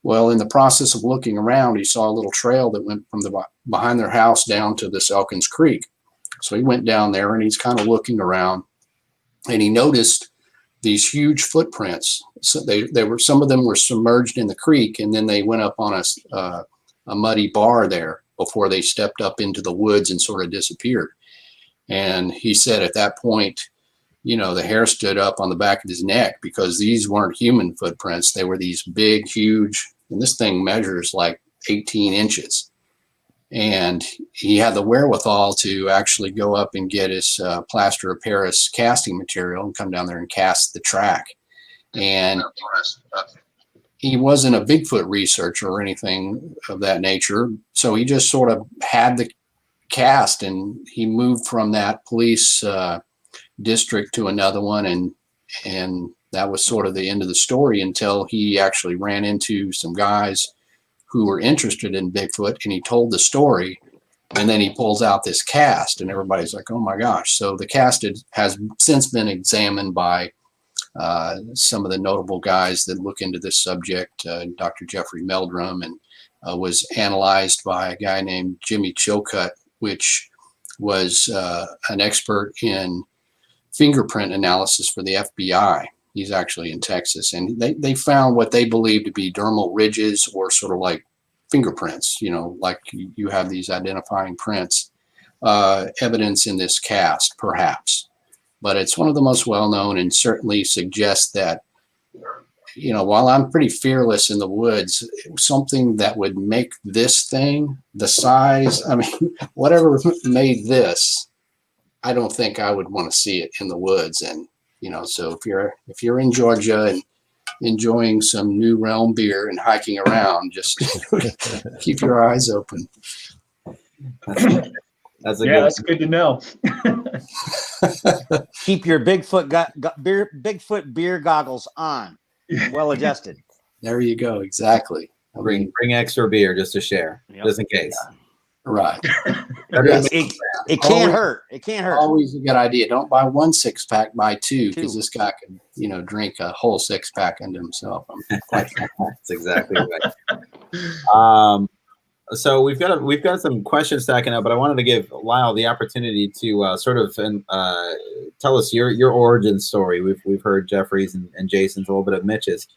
Well, in the process of looking around, he saw a little trail that went from behind their house down to this Elkins Creek. So he went down there and he's kind of looking around, and he noticed these huge footprints. So some of them were submerged in the creek, and then they went up on a muddy bar there before they stepped up into the woods and sort of disappeared. And he said at that point, the hair stood up on the back of his neck, because these weren't human footprints. They were these big, huge, and this thing measures like 18 inches. And he had the wherewithal to actually go up and get his plaster of Paris casting material and come down there and cast the track. And he wasn't a Bigfoot researcher or anything of that nature. So he just sort of had the cast, and he moved from that police district to another one. And that was sort of the end of the story, until he actually ran into some guys who were interested in Bigfoot, and he told the story, and then he pulls out this cast, and everybody's like, oh my gosh. So the cast has since been examined by some of the notable guys that look into this subject, Dr. Jeffrey Meldrum, and was analyzed by a guy named Jimmy Chilcutt, which was an expert in fingerprint analysis for the FBI. He's actually in Texas, and they found what they believe to be dermal ridges, or sort of like fingerprints, like you have these identifying prints, evidence in this cast, perhaps. but it's one of the most well-known and certainly suggests that, while I'm pretty fearless in the woods, something that would make this thing the size, I mean, whatever made this, I don't think I would want to see it in the woods. And, so if you're in Georgia and enjoying some New Realm beer and hiking around, just keep your eyes open. That's good to know. Keep your Bigfoot beer goggles on, well adjusted. There you go. Exactly. Bring extra beer just to share, just in case. Right. It can't hurt. It can't hurt. Always a good idea. Don't buy 1 6-pack, buy 2, because this guy could, drink a whole 6-pack into himself. That's exactly right. So we've got some questions stacking up, but I wanted to give Lyle the opportunity to sort of tell us your origin story. We've heard Jeffrey's and Jason's, a little bit of Mitch's.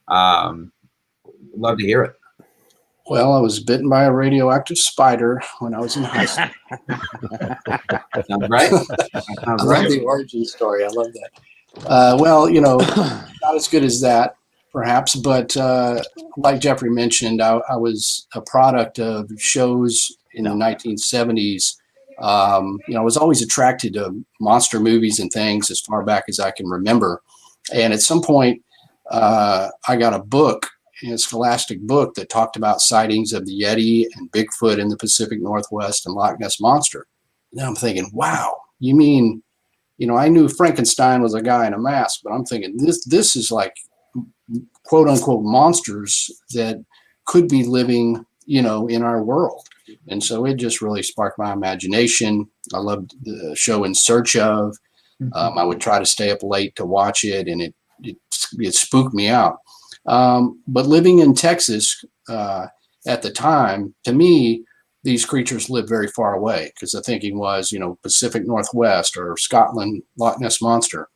Love to hear it. Well, I was bitten by a radioactive spider when I was in high school. Sounds right. I love the origin story. I love that. Not as good as that, perhaps, but like Jeffrey mentioned, I was a product of shows in the 1970s. I was always attracted to monster movies and things as far back as I can remember. And at some point, I got a book, a scholastic book that talked about sightings of the Yeti and Bigfoot in the Pacific Northwest and Loch Ness Monster. And I'm thinking, wow, you mean, I knew Frankenstein was a guy in a mask, but I'm thinking this is like quote unquote monsters that could be living, in our world. And so it just really sparked my imagination. I loved the show In Search Of. I would try to stay up late to watch it, and it spooked me out. But living in Texas at the time, to me, these creatures lived very far away, because the thinking was, Pacific Northwest or Scotland, Loch Ness Monster.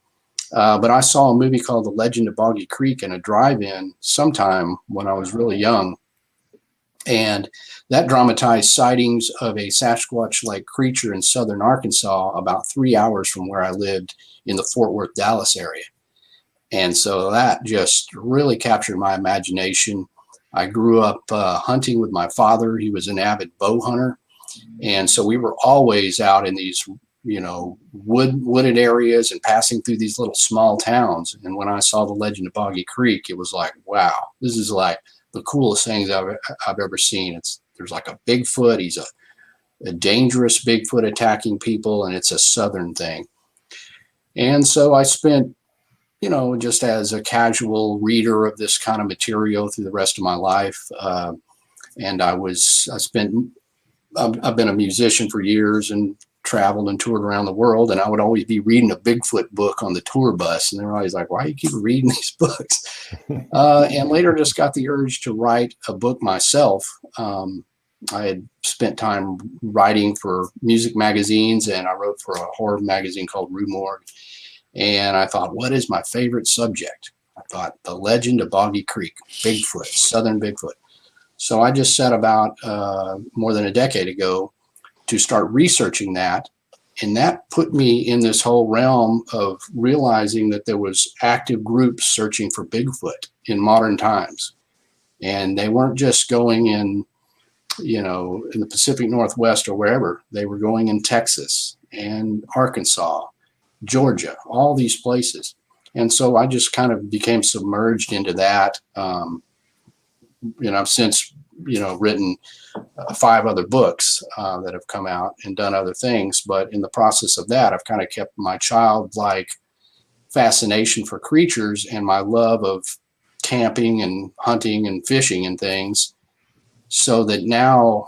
But I saw a movie called The Legend of Boggy Creek in a drive-in sometime when I was really young. And that dramatized sightings of a Sasquatch-like creature in southern Arkansas, about 3 hours from where I lived in the Fort Worth, Dallas area. And so that just really captured my imagination. I grew up hunting with my father. He was an avid bow hunter. And so we were always out in these, wooded areas and passing through these little small towns. And when I saw The Legend of Boggy Creek, it was like, wow, this is like the coolest things I've ever seen. There's like a Bigfoot. He's a dangerous Bigfoot attacking people, and it's a southern thing. And so I spent, just as a casual reader of this kind of material through the rest of my life. And I've been a musician for years and traveled and toured around the world. And I would always be reading a Bigfoot book on the tour bus. And they're always like, why do you keep reading these books? And later just got the urge to write a book myself. I had spent time writing for music magazines, and I wrote for a horror magazine called Rue Morgue. And I thought, what is my favorite subject? I thought, The Legend of Boggy Creek, Bigfoot, Southern Bigfoot. So I just set about more than a decade ago to start researching that. And that put me in this whole realm of realizing that there was active groups searching for Bigfoot in modern times. And they weren't just going in, in the Pacific Northwest or wherever. They were going in Texas and Arkansas, Georgia, all these places. And so I just kind of became submerged into that. I've since, written 5 other books that have come out and done other things. But in the process of that, I've kind of kept my childlike fascination for creatures and my love of camping and hunting and fishing and things, so that now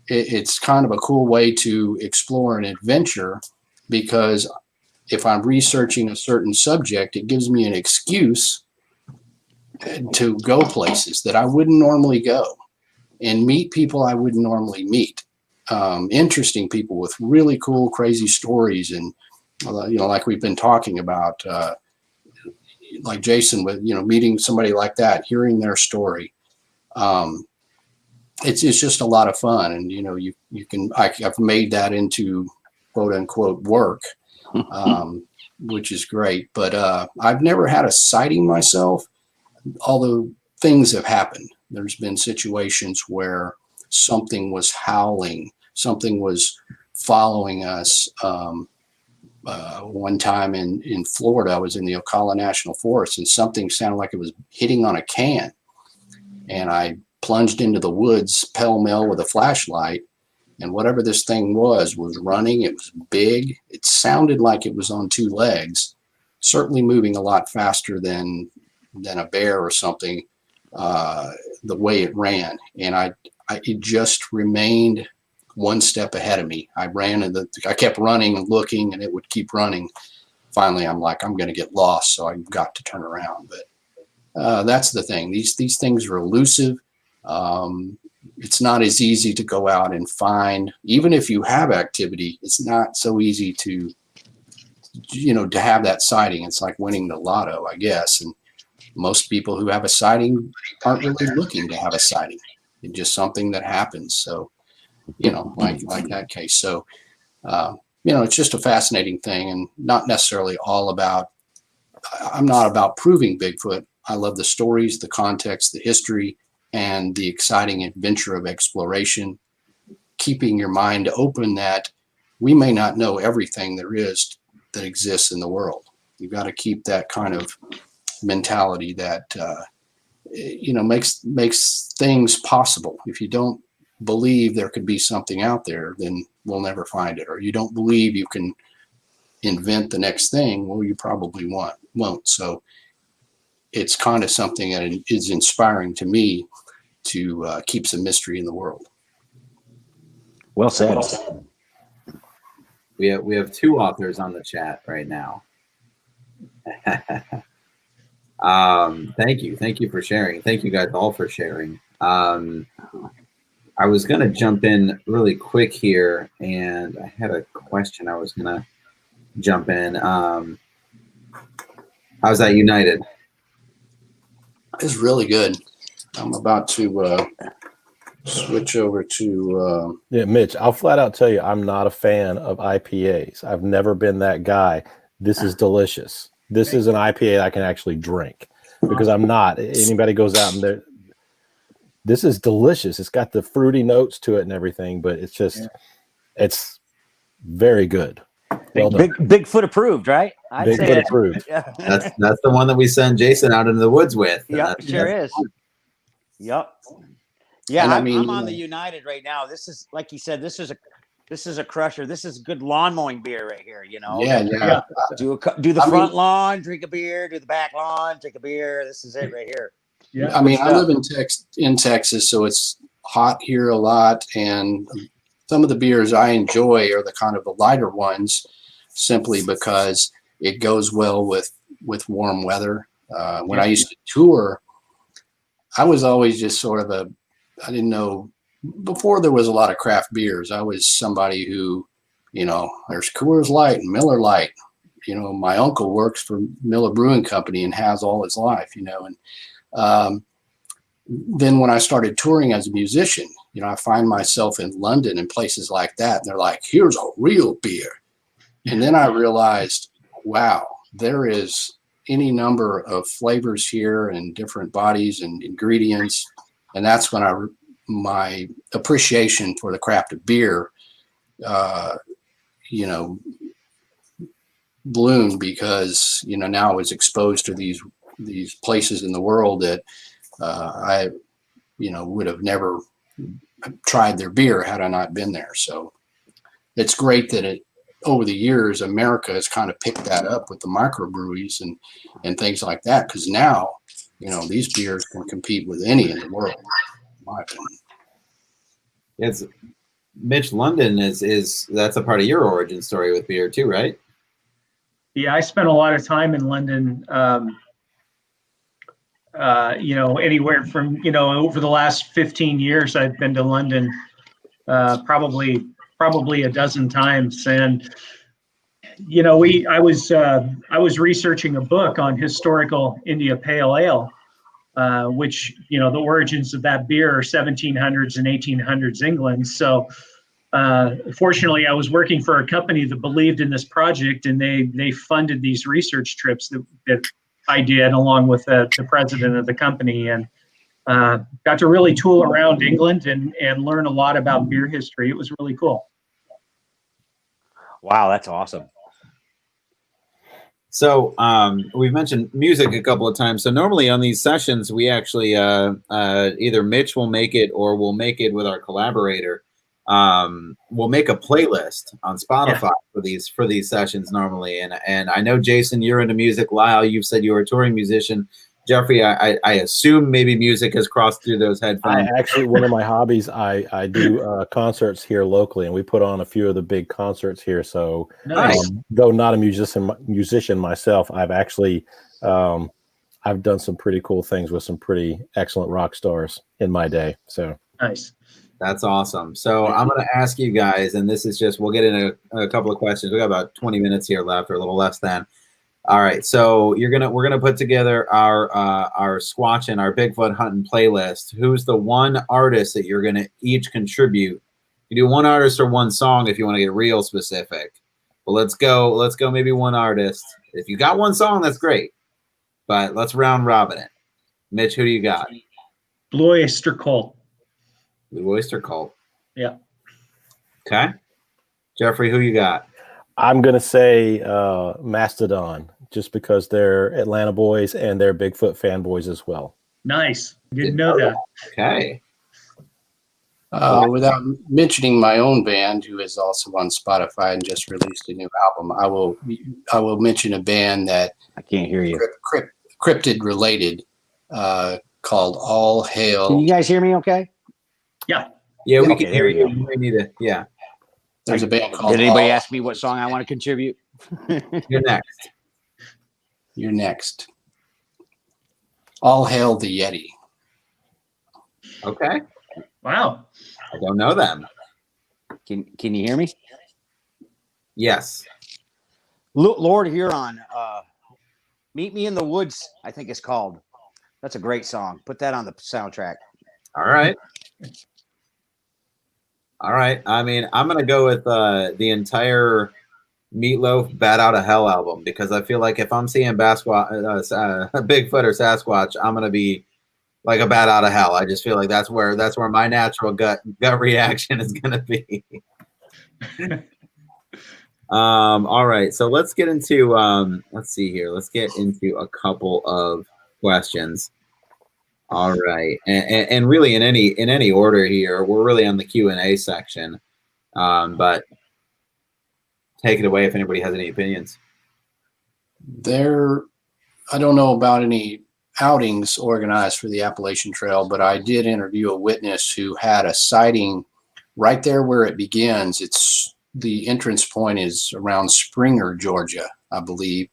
it's kind of a cool way to explore an adventure, because if I'm researching a certain subject, it gives me an excuse to go places that I wouldn't normally go and meet people I wouldn't normally meet. Interesting people with really cool, crazy stories. And, like we've been talking about, like Jason with, meeting somebody like that, hearing their story. It's just a lot of fun. And, I've made that into quote unquote work. which is great. But I've never had a sighting myself, although things have happened. There's been situations where something was howling, something was following us. One time in Florida, I was in the Ocala National Forest, and something sounded like it was hitting on a can. And I plunged into the woods pell-mell with a flashlight, and whatever this thing was running. It was big. It sounded like it was on two legs, certainly moving a lot faster than a bear or something, the way it ran. And it just remained one step ahead of me. I ran and I kept running and looking, and it would keep running. Finally, I'm like, I'm going to get lost, so I got to turn around. But that's the thing. These things are elusive. It's not as easy to go out and find. Even if you have activity, it's not so easy to have that sighting. It's like winning the lotto, I guess. And most people who have a sighting aren't really looking to have a sighting. It's just something that happens. So, like that case. So, it's just a fascinating thing, and not necessarily all about. I'm not about proving Bigfoot. I love the stories, the context, the history, and the exciting adventure of exploration, keeping your mind open that we may not know everything there is that exists in the world. You've got to keep that kind of mentality that, makes things possible. If you don't believe there could be something out there, then we'll never find it. Or you don't believe you can invent the next thing, well, you probably won't. So it's kind of something that is inspiring to me to keep some mystery in the world. Well said. We have two authors on the chat right now. Thank you for sharing. Thank you guys all for sharing. I was going to jump in really quick here, and I had a question I was going to jump in. How's that United? It's really good. I'm about to switch over to... Yeah, Mitch, I'll flat out tell you, I'm not a fan of IPAs. I've never been that guy. This is delicious. This is an IPA I can actually drink, because I'm not. Anybody goes out and this is delicious. It's got the fruity notes to it and everything, but it's just, it's very good. Well done. Bigfoot approved, right? Bigfoot approved. That's the one that we send Jason out into the woods with. Yeah, sure is. Yep. Yeah, And I'm on the United right now. This is, like you said, this is a crusher. This is good lawn mowing beer right here. Yeah. Do the front lawn, drink a beer. Do the back lawn, drink a beer. This is it right here. Yeah. I mean, I live in Texas, so it's hot here a lot, and some of the beers I enjoy are the kind of the lighter ones, simply because it goes well with warm weather. When I used to tour, I was always just sort of I didn't know, before there was a lot of craft beers, I was somebody who, there's Coors Light and Miller Lite. My uncle works for Miller Brewing Company and has all his life, and then when I started touring as a musician, I find myself in London and places like that, and they're like, here's a real beer. And then I realized, wow, there is any number of flavors here and different bodies and ingredients. And that's when my appreciation for the craft of beer, bloomed, because, now I was exposed to these places in the world that I would have never tried their beer had I not been there. So it's great that over the years, America has kind of picked that up with the microbreweries and things like that. Because now, these beers can compete with any in the world, in my opinion. It's Mitch, London is that's a part of your origin story with beer too, right? Yeah, I spent a lot of time in London. Anywhere from, over the last 15 years, I've been to London probably a dozen times. And, I was researching a book on historical India Pale Ale, which, the origins of that beer are 1700s and 1800s England. So Fortunately, I was working for a company that believed in this project, and they funded these research trips that I did along with the president of the company, and got to really tool around England and learn a lot about beer history. It was really cool. Wow, that's awesome. So we've mentioned music a couple of times. So normally on these sessions, we actually either Mitch will make it or we'll make it with our collaborator. We'll make a playlist on Spotify for these sessions normally. And I know, Jason, you're into music. Lyle, you've said you're a touring musician. Jeffrey, I assume maybe music has crossed through those headphones. Actually, one of my hobbies, I do concerts here locally, and we put on a few of the big concerts here. So, Nice. Though not a musician myself, I've actually I've done some pretty cool things with some pretty excellent rock stars in my day. So Nice. That's awesome. So I'm going to ask you guys, and this is just, we'll get into a couple of questions. We got about 20 minutes here left, or a little less than. All right, so we're gonna put together our Squatch and our Bigfoot hunting playlist. Who's the one artist that you're gonna each contribute? You do one artist or one song if you want to get real specific. But let's go maybe one artist. If you got one song, that's great. But let's round robin it. Mitch, who do you got? Blue Oyster Cult. Blue Oyster Cult. Yeah. Okay. Jeffrey, who you got? I'm gonna say Mastodon, just because they're Atlanta boys and they're Bigfoot fanboys as well. Nice. Didn't know that. Okay. Without mentioning my own band, who is also on Spotify and just released a new album, I will mention a band that I can't hear you. cryptid related, called All Hail. Can you guys hear me? Okay. Yeah. Yeah, we Okay, can there hear we you. We need to. Yeah. There's a band called. Did anybody All, ask me what song I want to contribute? You're next. You're next. All Hail the Yeti. Okay. Wow. I don't know them. Can you hear me? Yes. Lord Huron, Meet Me in the Woods, I think it's called. That's a great song. Put that on the soundtrack. All right. All right. I mean, I'm going to go with the entire Meatloaf Bat Out of Hell album, because I feel like if I'm seeing Bigfoot or Sasquatch, I'm going to be like a bat out of hell. I just feel like that's where my natural gut reaction is going to be. All right. So let's get into, let's see here. Let's get into a couple of questions. All right, and really in any order here, we're really on the Q&A section, but take it away if anybody has any opinions. I don't know about any outings organized for the Appalachian Trail, but I did interview a witness who had a sighting right there where it begins. The entrance point is around Springer, Georgia, I believe,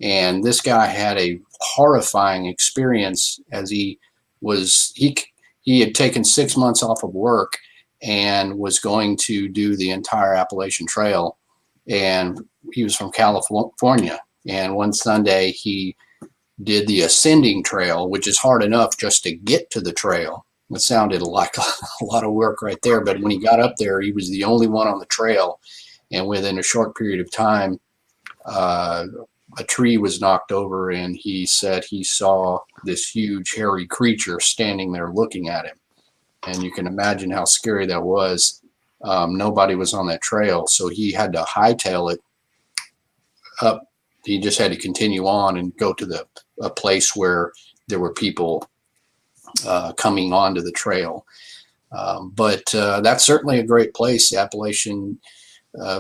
and this guy had a horrifying experience as he had taken 6 months off of work and was going to do the entire Appalachian Trail, and he was from California, and one Sunday he did the ascending trail, which is hard enough just to get to the trail. It sounded like a lot of work right there, but when he got up there, he was the only one on the trail, and within a short period of time a tree was knocked over, and he said he saw this huge hairy creature standing there looking at him. And you can imagine how scary that was. Nobody was on that trail, so he had to hightail it up. He just had to continue on and go to a place where there were people coming onto the trail. But that's certainly a great place, the Appalachian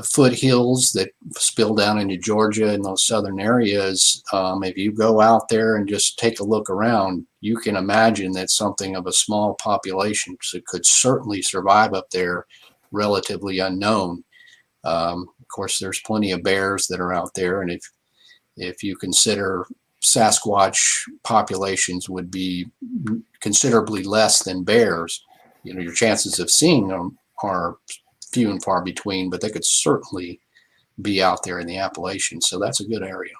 foothills that spill down into Georgia and those southern areas. If you go out there and just take a look around, you can imagine that something of a small population could certainly survive up there, relatively unknown. Of course, there's plenty of bears that are out there, and if you consider Sasquatch populations would be considerably less than bears, your chances of seeing them are few and far between, but they could certainly be out there in the Appalachians. So that's a good area.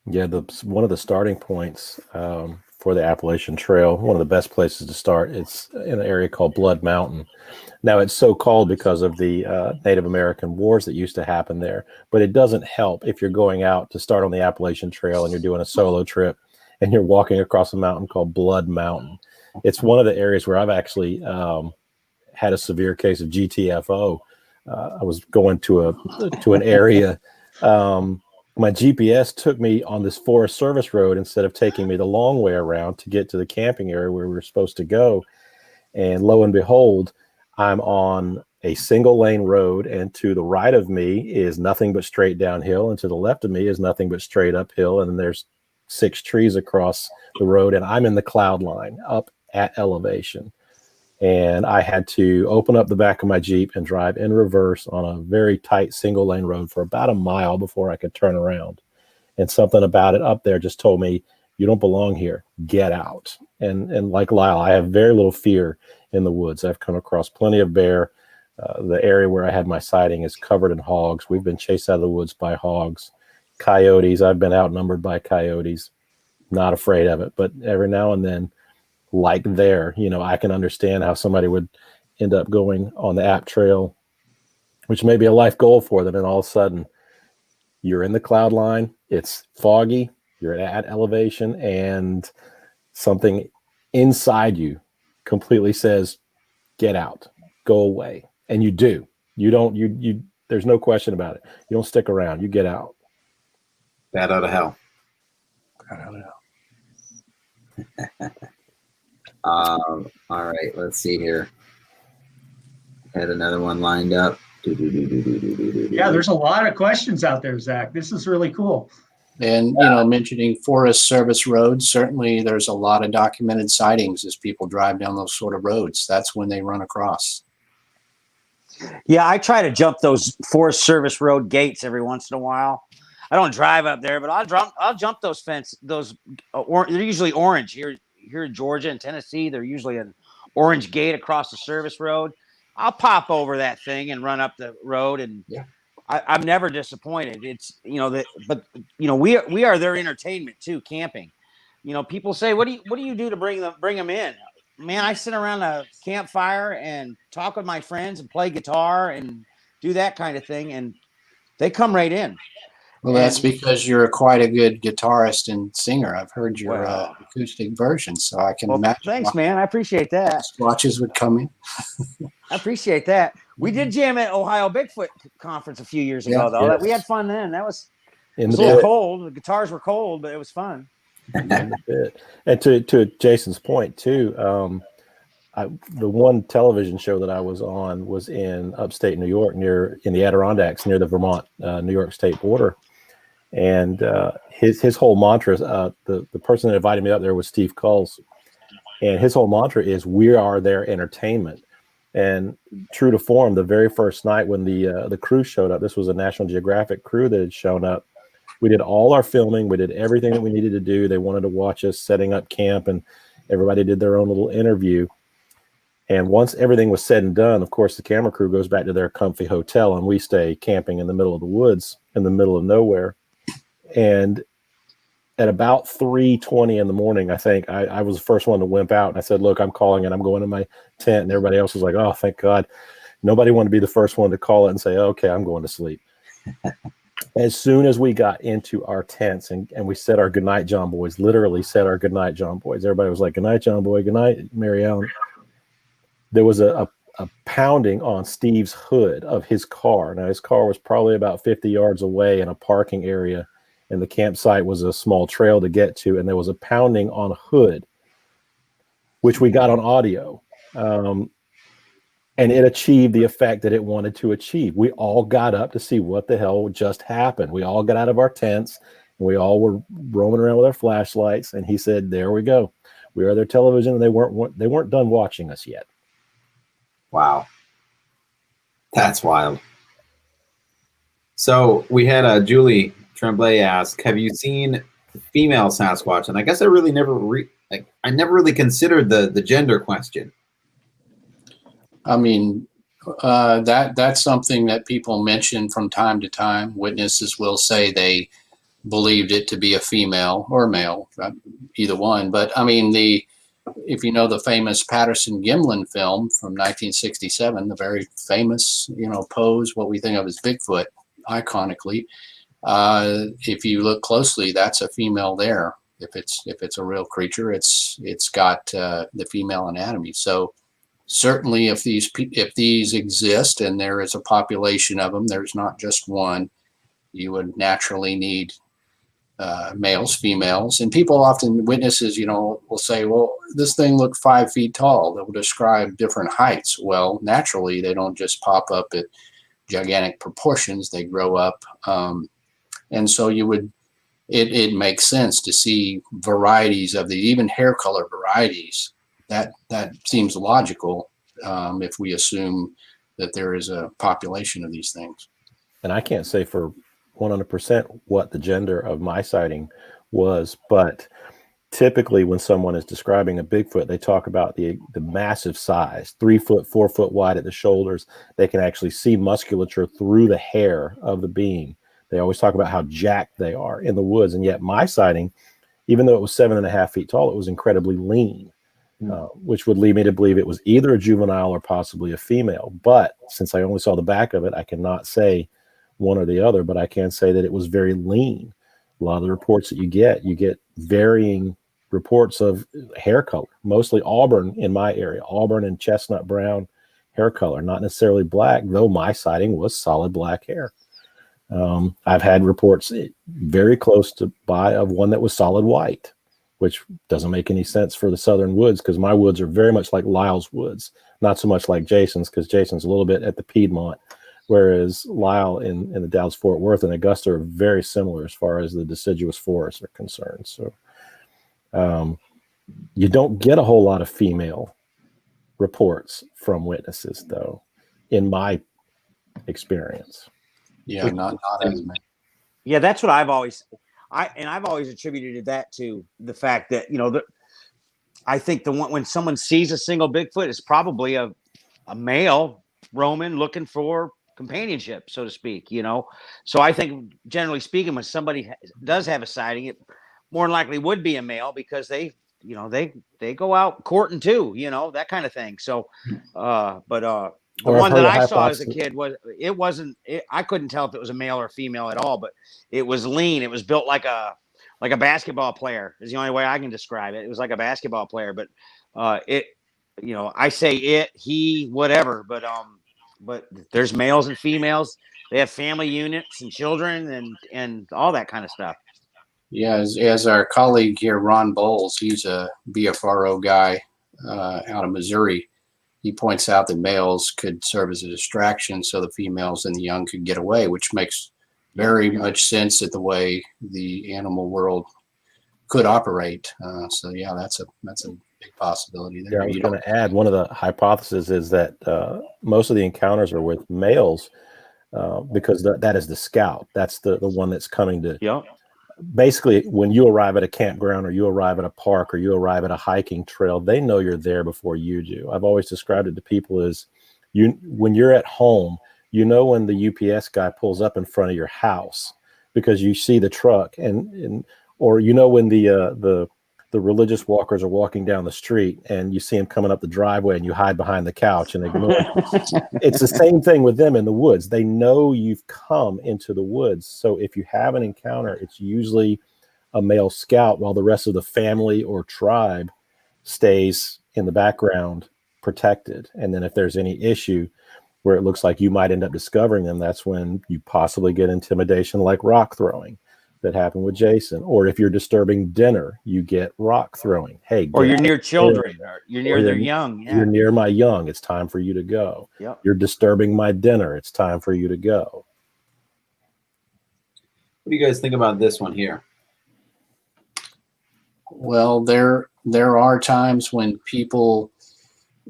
Yeah, one of the starting points for for the Appalachian Trail. One of the best places to start. It's in an area called Blood Mountain. Now, it's so called because of the Native American wars that used to happen there, but it doesn't help if you're going out to start on the Appalachian Trail and you're doing a solo trip and you're walking across a mountain called Blood Mountain. It's one of the areas where I've actually had a severe case of GTFO. I was going to an area. My GPS took me on this Forest Service road instead of taking me the long way around to get to the camping area where we were supposed to go. And lo and behold, I'm on a single lane road, and to the right of me is nothing but straight downhill, and to the left of me is nothing but straight uphill. And then there's 6 trees across the road, and I'm in the cloud line up at elevation. And I had to open up the back of my Jeep and drive in reverse on a very tight single lane road for about a mile before I could turn around. And something about it up there just told me, you don't belong here, get out. And like Lyle, I have very little fear in the woods. I've come across plenty of bear. The area where I had my sighting is covered in hogs. We've been chased out of the woods by hogs. Coyotes, I've been outnumbered by coyotes. Not afraid of it, but every now and then, like there, I can understand how somebody would end up going on the app trail, which may be a life goal for them, and all of a sudden you're in the cloud line, it's foggy, you're at elevation, and something inside you completely says, get out, go away. And you do. You don't, there's no question about it. You don't stick around, you get out. Bat out of hell. All right, let's see here. Had another one lined up. Yeah, there's a lot of questions out there, Zach. This is really cool. And, mentioning Forest Service roads, certainly there's a lot of documented sightings as people drive down those sort of roads. That's when they run across. Yeah, I try to jump those Forest Service road gates every once in a while. I don't drive up there, but I'll jump those fences. They're usually orange here in Georgia and Tennessee. They're usually an orange gate across the service road. I'll pop over that thing and run up the road, and I'm never disappointed. It's we are their entertainment too. Camping, people say, what do you do to bring them in? Man, I sit around a campfire and talk with my friends and play guitar and do that kind of thing, and they come right in. Well, that's because you're quite a good guitarist and singer. I've heard your acoustic version, so I can imagine. Thanks, man. I appreciate that. Squatches would come in. I appreciate that. We did jam at Ohio Bigfoot Conference a few years ago, though. Yes. We had fun then. That was In a the little pit. cold. The guitars were cold, but it was fun. In the pit. And to Jason's point too, the one television show that I was on was in upstate New York, in the Adirondacks, near the Vermont New York state border. And his whole mantra, the person that invited me up there was Steve Culls, and his whole mantra is, we are their entertainment. And true to form, the very first night when the crew showed up, this was a National Geographic crew that had shown up. We did all our filming. We did everything that we needed to do. They wanted to watch us setting up camp, and everybody did their own little interview. And once everything was said and done, of course, the camera crew goes back to their comfy hotel, and we stay camping in the middle of the woods, in the middle of nowhere. And at about 3:20 in the morning, I think I was the first one to wimp out. And I said, look, I'm calling it. I'm going to my tent. And everybody else was like, oh, thank God. Nobody wanted to be the first one to call it and say, okay, I'm going to sleep. As soon as we got into our tents and we said our goodnight, John Boys, literally said our goodnight, John Boys. Everybody was like, good night, John Boy. Good night, Mary Ellen. There was a pounding on Steve's hood of his car. Now, his car was probably about 50 yards away in a parking area, and the campsite was a small trail to get to, and there was a pounding on a hood, which we got on audio. And it achieved the effect that it wanted to achieve. We all got up to see what the hell just happened. We all got out of our tents, and we all were roaming around with our flashlights, and he said, there we go. We are their television, and they weren't done watching us yet. Wow. That's wild. So we had Julie Tremblay ask, have you seen female Sasquatch? And I guess I really I never really considered the gender question. I mean, that's something that people mention from time to time. Witnesses will say believed it to be a female or male, either one. But I mean, if you know the famous Patterson-Gimlin film from 1967, the very famous, pose, what we think of as Bigfoot, iconically, if you look closely, that's a female there. If it's a real creature, it's got the female anatomy. So certainly, if these exist and there is a population of them, there's not just one. You would naturally need males, females, and people often, witnesses, will say, well, this thing looked 5 feet tall. They'll describe different heights. Well, naturally, they don't just pop up at gigantic proportions. They grow up. And so it makes sense to see varieties of even hair color varieties. That seems logical if we assume that there is a population of these things. And I can't say for 100% what the gender of my sighting was, but typically when someone is describing a Bigfoot, they talk about the massive size, 3 foot, 4 foot wide at the shoulders. They can actually see musculature through the hair of the being. They always talk about how jacked they are in the woods. And yet my sighting, even though it was 7.5 feet tall, it was incredibly lean, which would lead me to believe it was either a juvenile or possibly a female. But since I only saw the back of it, I cannot say one or the other, but I can say that it was very lean. A lot of the reports that you get varying reports of hair color, mostly auburn in my area, auburn and chestnut brown hair color, not necessarily black, though my sighting was solid black hair. I've had reports very close to of one that was solid white, which doesn't make any sense for the southern woods, because my woods are very much like Lyle's woods, not so much like Jason's, because Jason's a little bit at the Piedmont, whereas Lyle in the Dallas-Fort Worth and Augusta are very similar as far as the deciduous forests are concerned. So you don't get a whole lot of female reports from witnesses, though, in my experience. Yeah, not as many. Yeah, that's what I've always attributed that to the fact that, I think when someone sees a single Bigfoot, it's probably a male roaming looking for companionship, so to speak, So I think, generally speaking, when somebody does have a sighting, it more than likely would be a male, because they go out courting too, that kind of thing. So, the one that I saw as a kid I couldn't tell if it was a male or female at all, but it was lean. It was built like a basketball player is the only way I can describe it. It was like a basketball player, but I say he, whatever, but there's males and females. They have family units and children and all that kind of stuff. Yeah, as our colleague here, Ron Bowles, he's a BFRO guy out of Missouri. He points out that males could serve as a distraction so the females and the young could get away, which makes very much sense at the way the animal world could operate. So yeah, that's a big possibility there. Yeah, I was going to add, one of the hypotheses is that most of the encounters are with males because that is the scout. That's the one that's coming to. Yeah. Basically, when you arrive at a campground or you arrive at a park or you arrive at a hiking trail, they know you're there before you do. I've always described it to people as when you're at home, when the UPS guy pulls up in front of your house because you see the truck, or when the religious walkers are walking down the street and you see them coming up the driveway and you hide behind the couch and ignore them. It's the same thing with them in the woods. They know you've come into the woods. So if you have an encounter, it's usually a male scout while the rest of the family or tribe stays in the background protected. And then if there's any issue where it looks like you might end up discovering them, that's when you possibly get intimidation like rock throwing that happened with Jason. Or if you're disturbing dinner, you get rock throwing. Hey, or you're near children, or you're near their young. Yeah. You're near my young. It's time for you to go. Yep. You're disturbing my dinner. It's time for you to go. What do you guys think about this one here? Well, there are times when people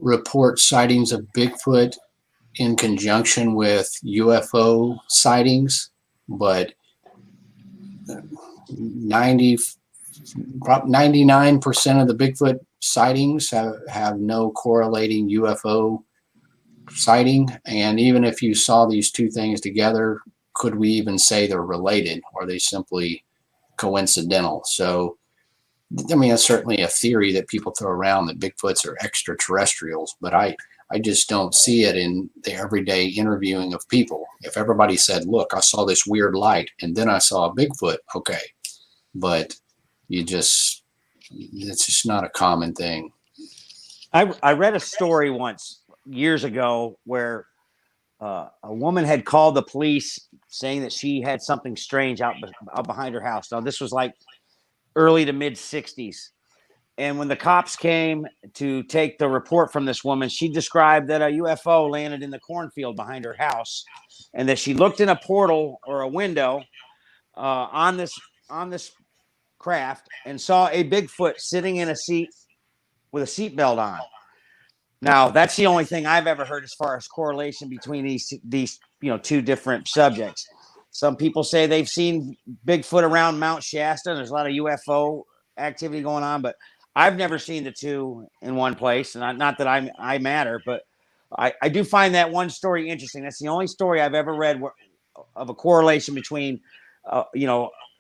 report sightings of Bigfoot in conjunction with UFO sightings, but 99% of the Bigfoot sightings have no correlating UFO sighting. And even if you saw these two things together, could we even say they're related, or are they simply coincidental. So, I mean, that's certainly a theory that people throw around, that Bigfoots are extraterrestrials, but I just don't see it in the everyday interviewing of people. If everybody said, look, I saw this weird light and then I saw a Bigfoot, okay. But it's just not a common thing. I read a story once years ago where a woman had called the police saying that she had something strange out behind her house. Now, this was like early to mid 60s. And when the cops came to take the report from this woman, she described that a UFO landed in the cornfield behind her house, and that she looked in a portal or a window on this craft and saw a Bigfoot sitting in a seat with a seatbelt on. Now, that's the only thing I've ever heard as far as correlation between these two different subjects. Some people say they've seen Bigfoot around Mount Shasta, and there's a lot of UFO activity going on, but I've never seen the two in one place. And not that I matter, but I do find that one story interesting. That's the only story I've ever read of a correlation between,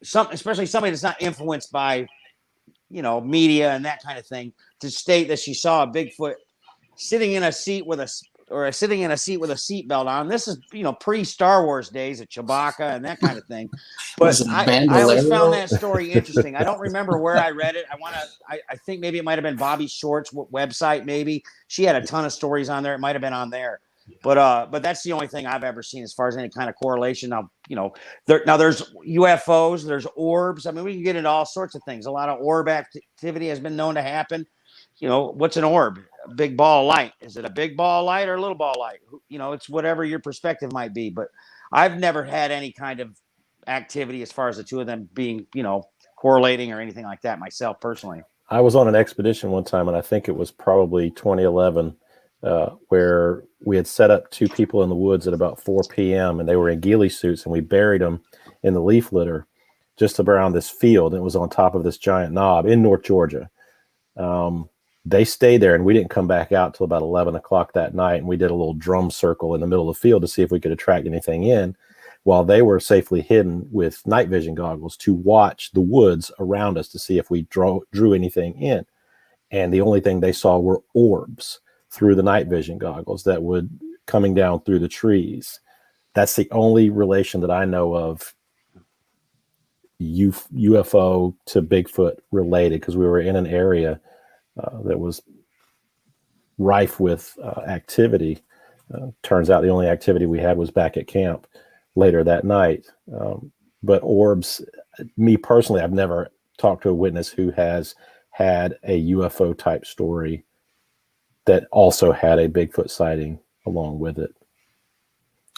especially somebody that's not influenced by, media and that kind of thing, to state that she saw a Bigfoot sitting in a seat with a seatbelt on. This is, pre-Star Wars days of Chewbacca and that kind of thing. But I always found that story interesting. I don't remember where I read it. I think maybe it might have been Bobby Short's website. Maybe she had a ton of stories on there. It might have been on there. But that's the only thing I've ever seen as far as any kind of correlation. Now, there's UFOs, there's orbs. I mean, we can get into all sorts of things. A lot of orb activity has been known to happen. What's an orb? A big ball of light. Is it a big ball of light or a little ball of light? It's whatever your perspective might be. But I've never had any kind of activity as far as the two of them being, correlating or anything like that myself personally. I was on an expedition one time, and I think it was probably 2011, where we had set up two people in the woods at about 4 p.m. and they were in ghillie suits, and we buried them in the leaf litter just around this field. And it was on top of this giant knob in North Georgia. They stayed there, and we didn't come back out till about 11 o'clock that night. And we did a little drum circle in the middle of the field to see if we could attract anything in, while they were safely hidden with night vision goggles to watch the woods around us to see if we drew anything in. And the only thing they saw were orbs through the night vision goggles that would coming down through the trees. That's the only relation that I know of UFO to Bigfoot related, because we were in an area that was rife with activity. Turns out the only activity we had was back at camp later that night. But orbs, me personally, I've never talked to a witness who has had a UFO type story that also had a Bigfoot sighting along with it.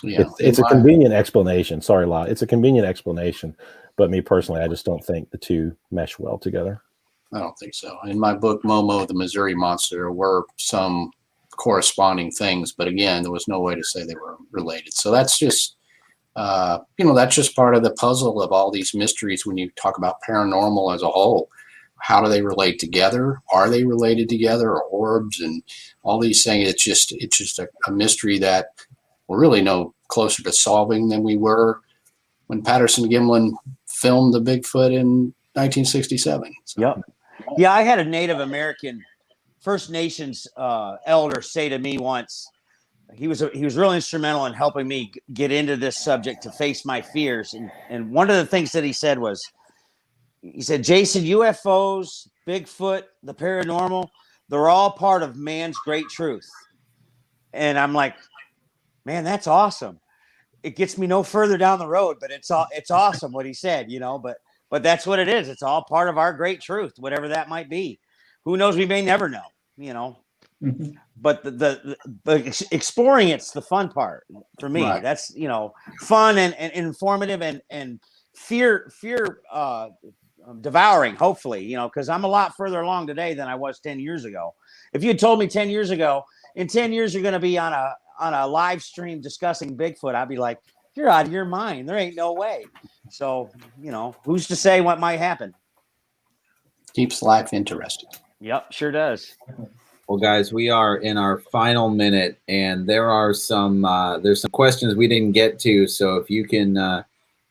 Yeah, it's a convenient explanation. Sorry, Lyle. It's a convenient explanation. But me personally, I just don't think the two mesh well together. I don't think so. In my book, Momo, the Missouri Monster, there were some corresponding things, but again, there was no way to say they were related. So that's just, that's just part of the puzzle of all these mysteries when you talk about paranormal as a whole. How do they relate together? Are they related together, or orbs and all these things? It's just a mystery that we're really no closer to solving than we were when Patterson-Gimlin filmed the Bigfoot in 1967. So. Yep. Yeah, I had a Native American First Nations elder say to me once, he was really instrumental in helping me get into this subject, to face my fears. And one of the things that he said was, he said, Jason, UFOs, Bigfoot, the paranormal, they're all part of man's great truth. And I'm like, man, that's awesome. It gets me no further down the road, but it's awesome what he said, but that's what it is. It's all part of our great truth, whatever that might be. Who knows? We may never know, Mm-hmm. But the exploring, it's the fun part for me. Right. That's, fun and informative and fear devouring, hopefully, because I'm a lot further along today than I was 10 years ago. If you had told me 10 years ago, in 10 years, you're going to be on a live stream discussing Bigfoot, I'd be like, you're out of your mind. There ain't no way. So, who's to say what might happen? Keeps life interesting. Yep, sure does. Well, guys, we are in our final minute, and there are some questions we didn't get to. So if you can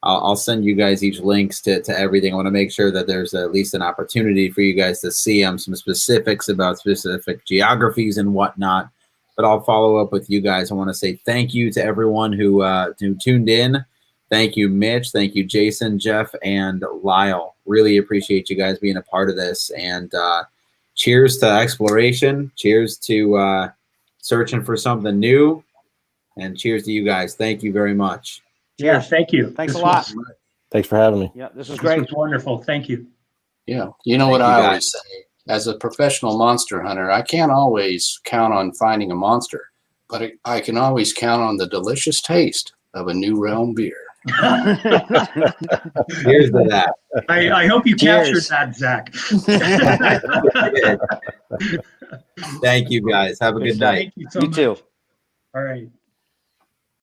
I'll send you guys each links to everything. I want to make sure that there's at least an opportunity for you guys to see some specifics about specific geographies and whatnot. But I'll follow up with you guys. I want to say thank you to everyone who tuned in. Thank you, Mitch. Thank you, Jason, Jeff, and Lyle. Really appreciate you guys being a part of this. And cheers to exploration. Cheers to searching for something new. And cheers to you guys. Thank you very much. Yeah, thank you. Thanks This a lot. Thanks for having me. Yeah, this is This great. was wonderful. Thank you. Yeah. You know Thank what you, I guys. always say? As a professional monster hunter, I can't always count on finding a monster, but I can always count on the delicious taste of a new realm beer. Cheers to that. I hope you Cheers. captured that, Zach. Thank you, guys. Have a good night. Thank you so You much. too. All right.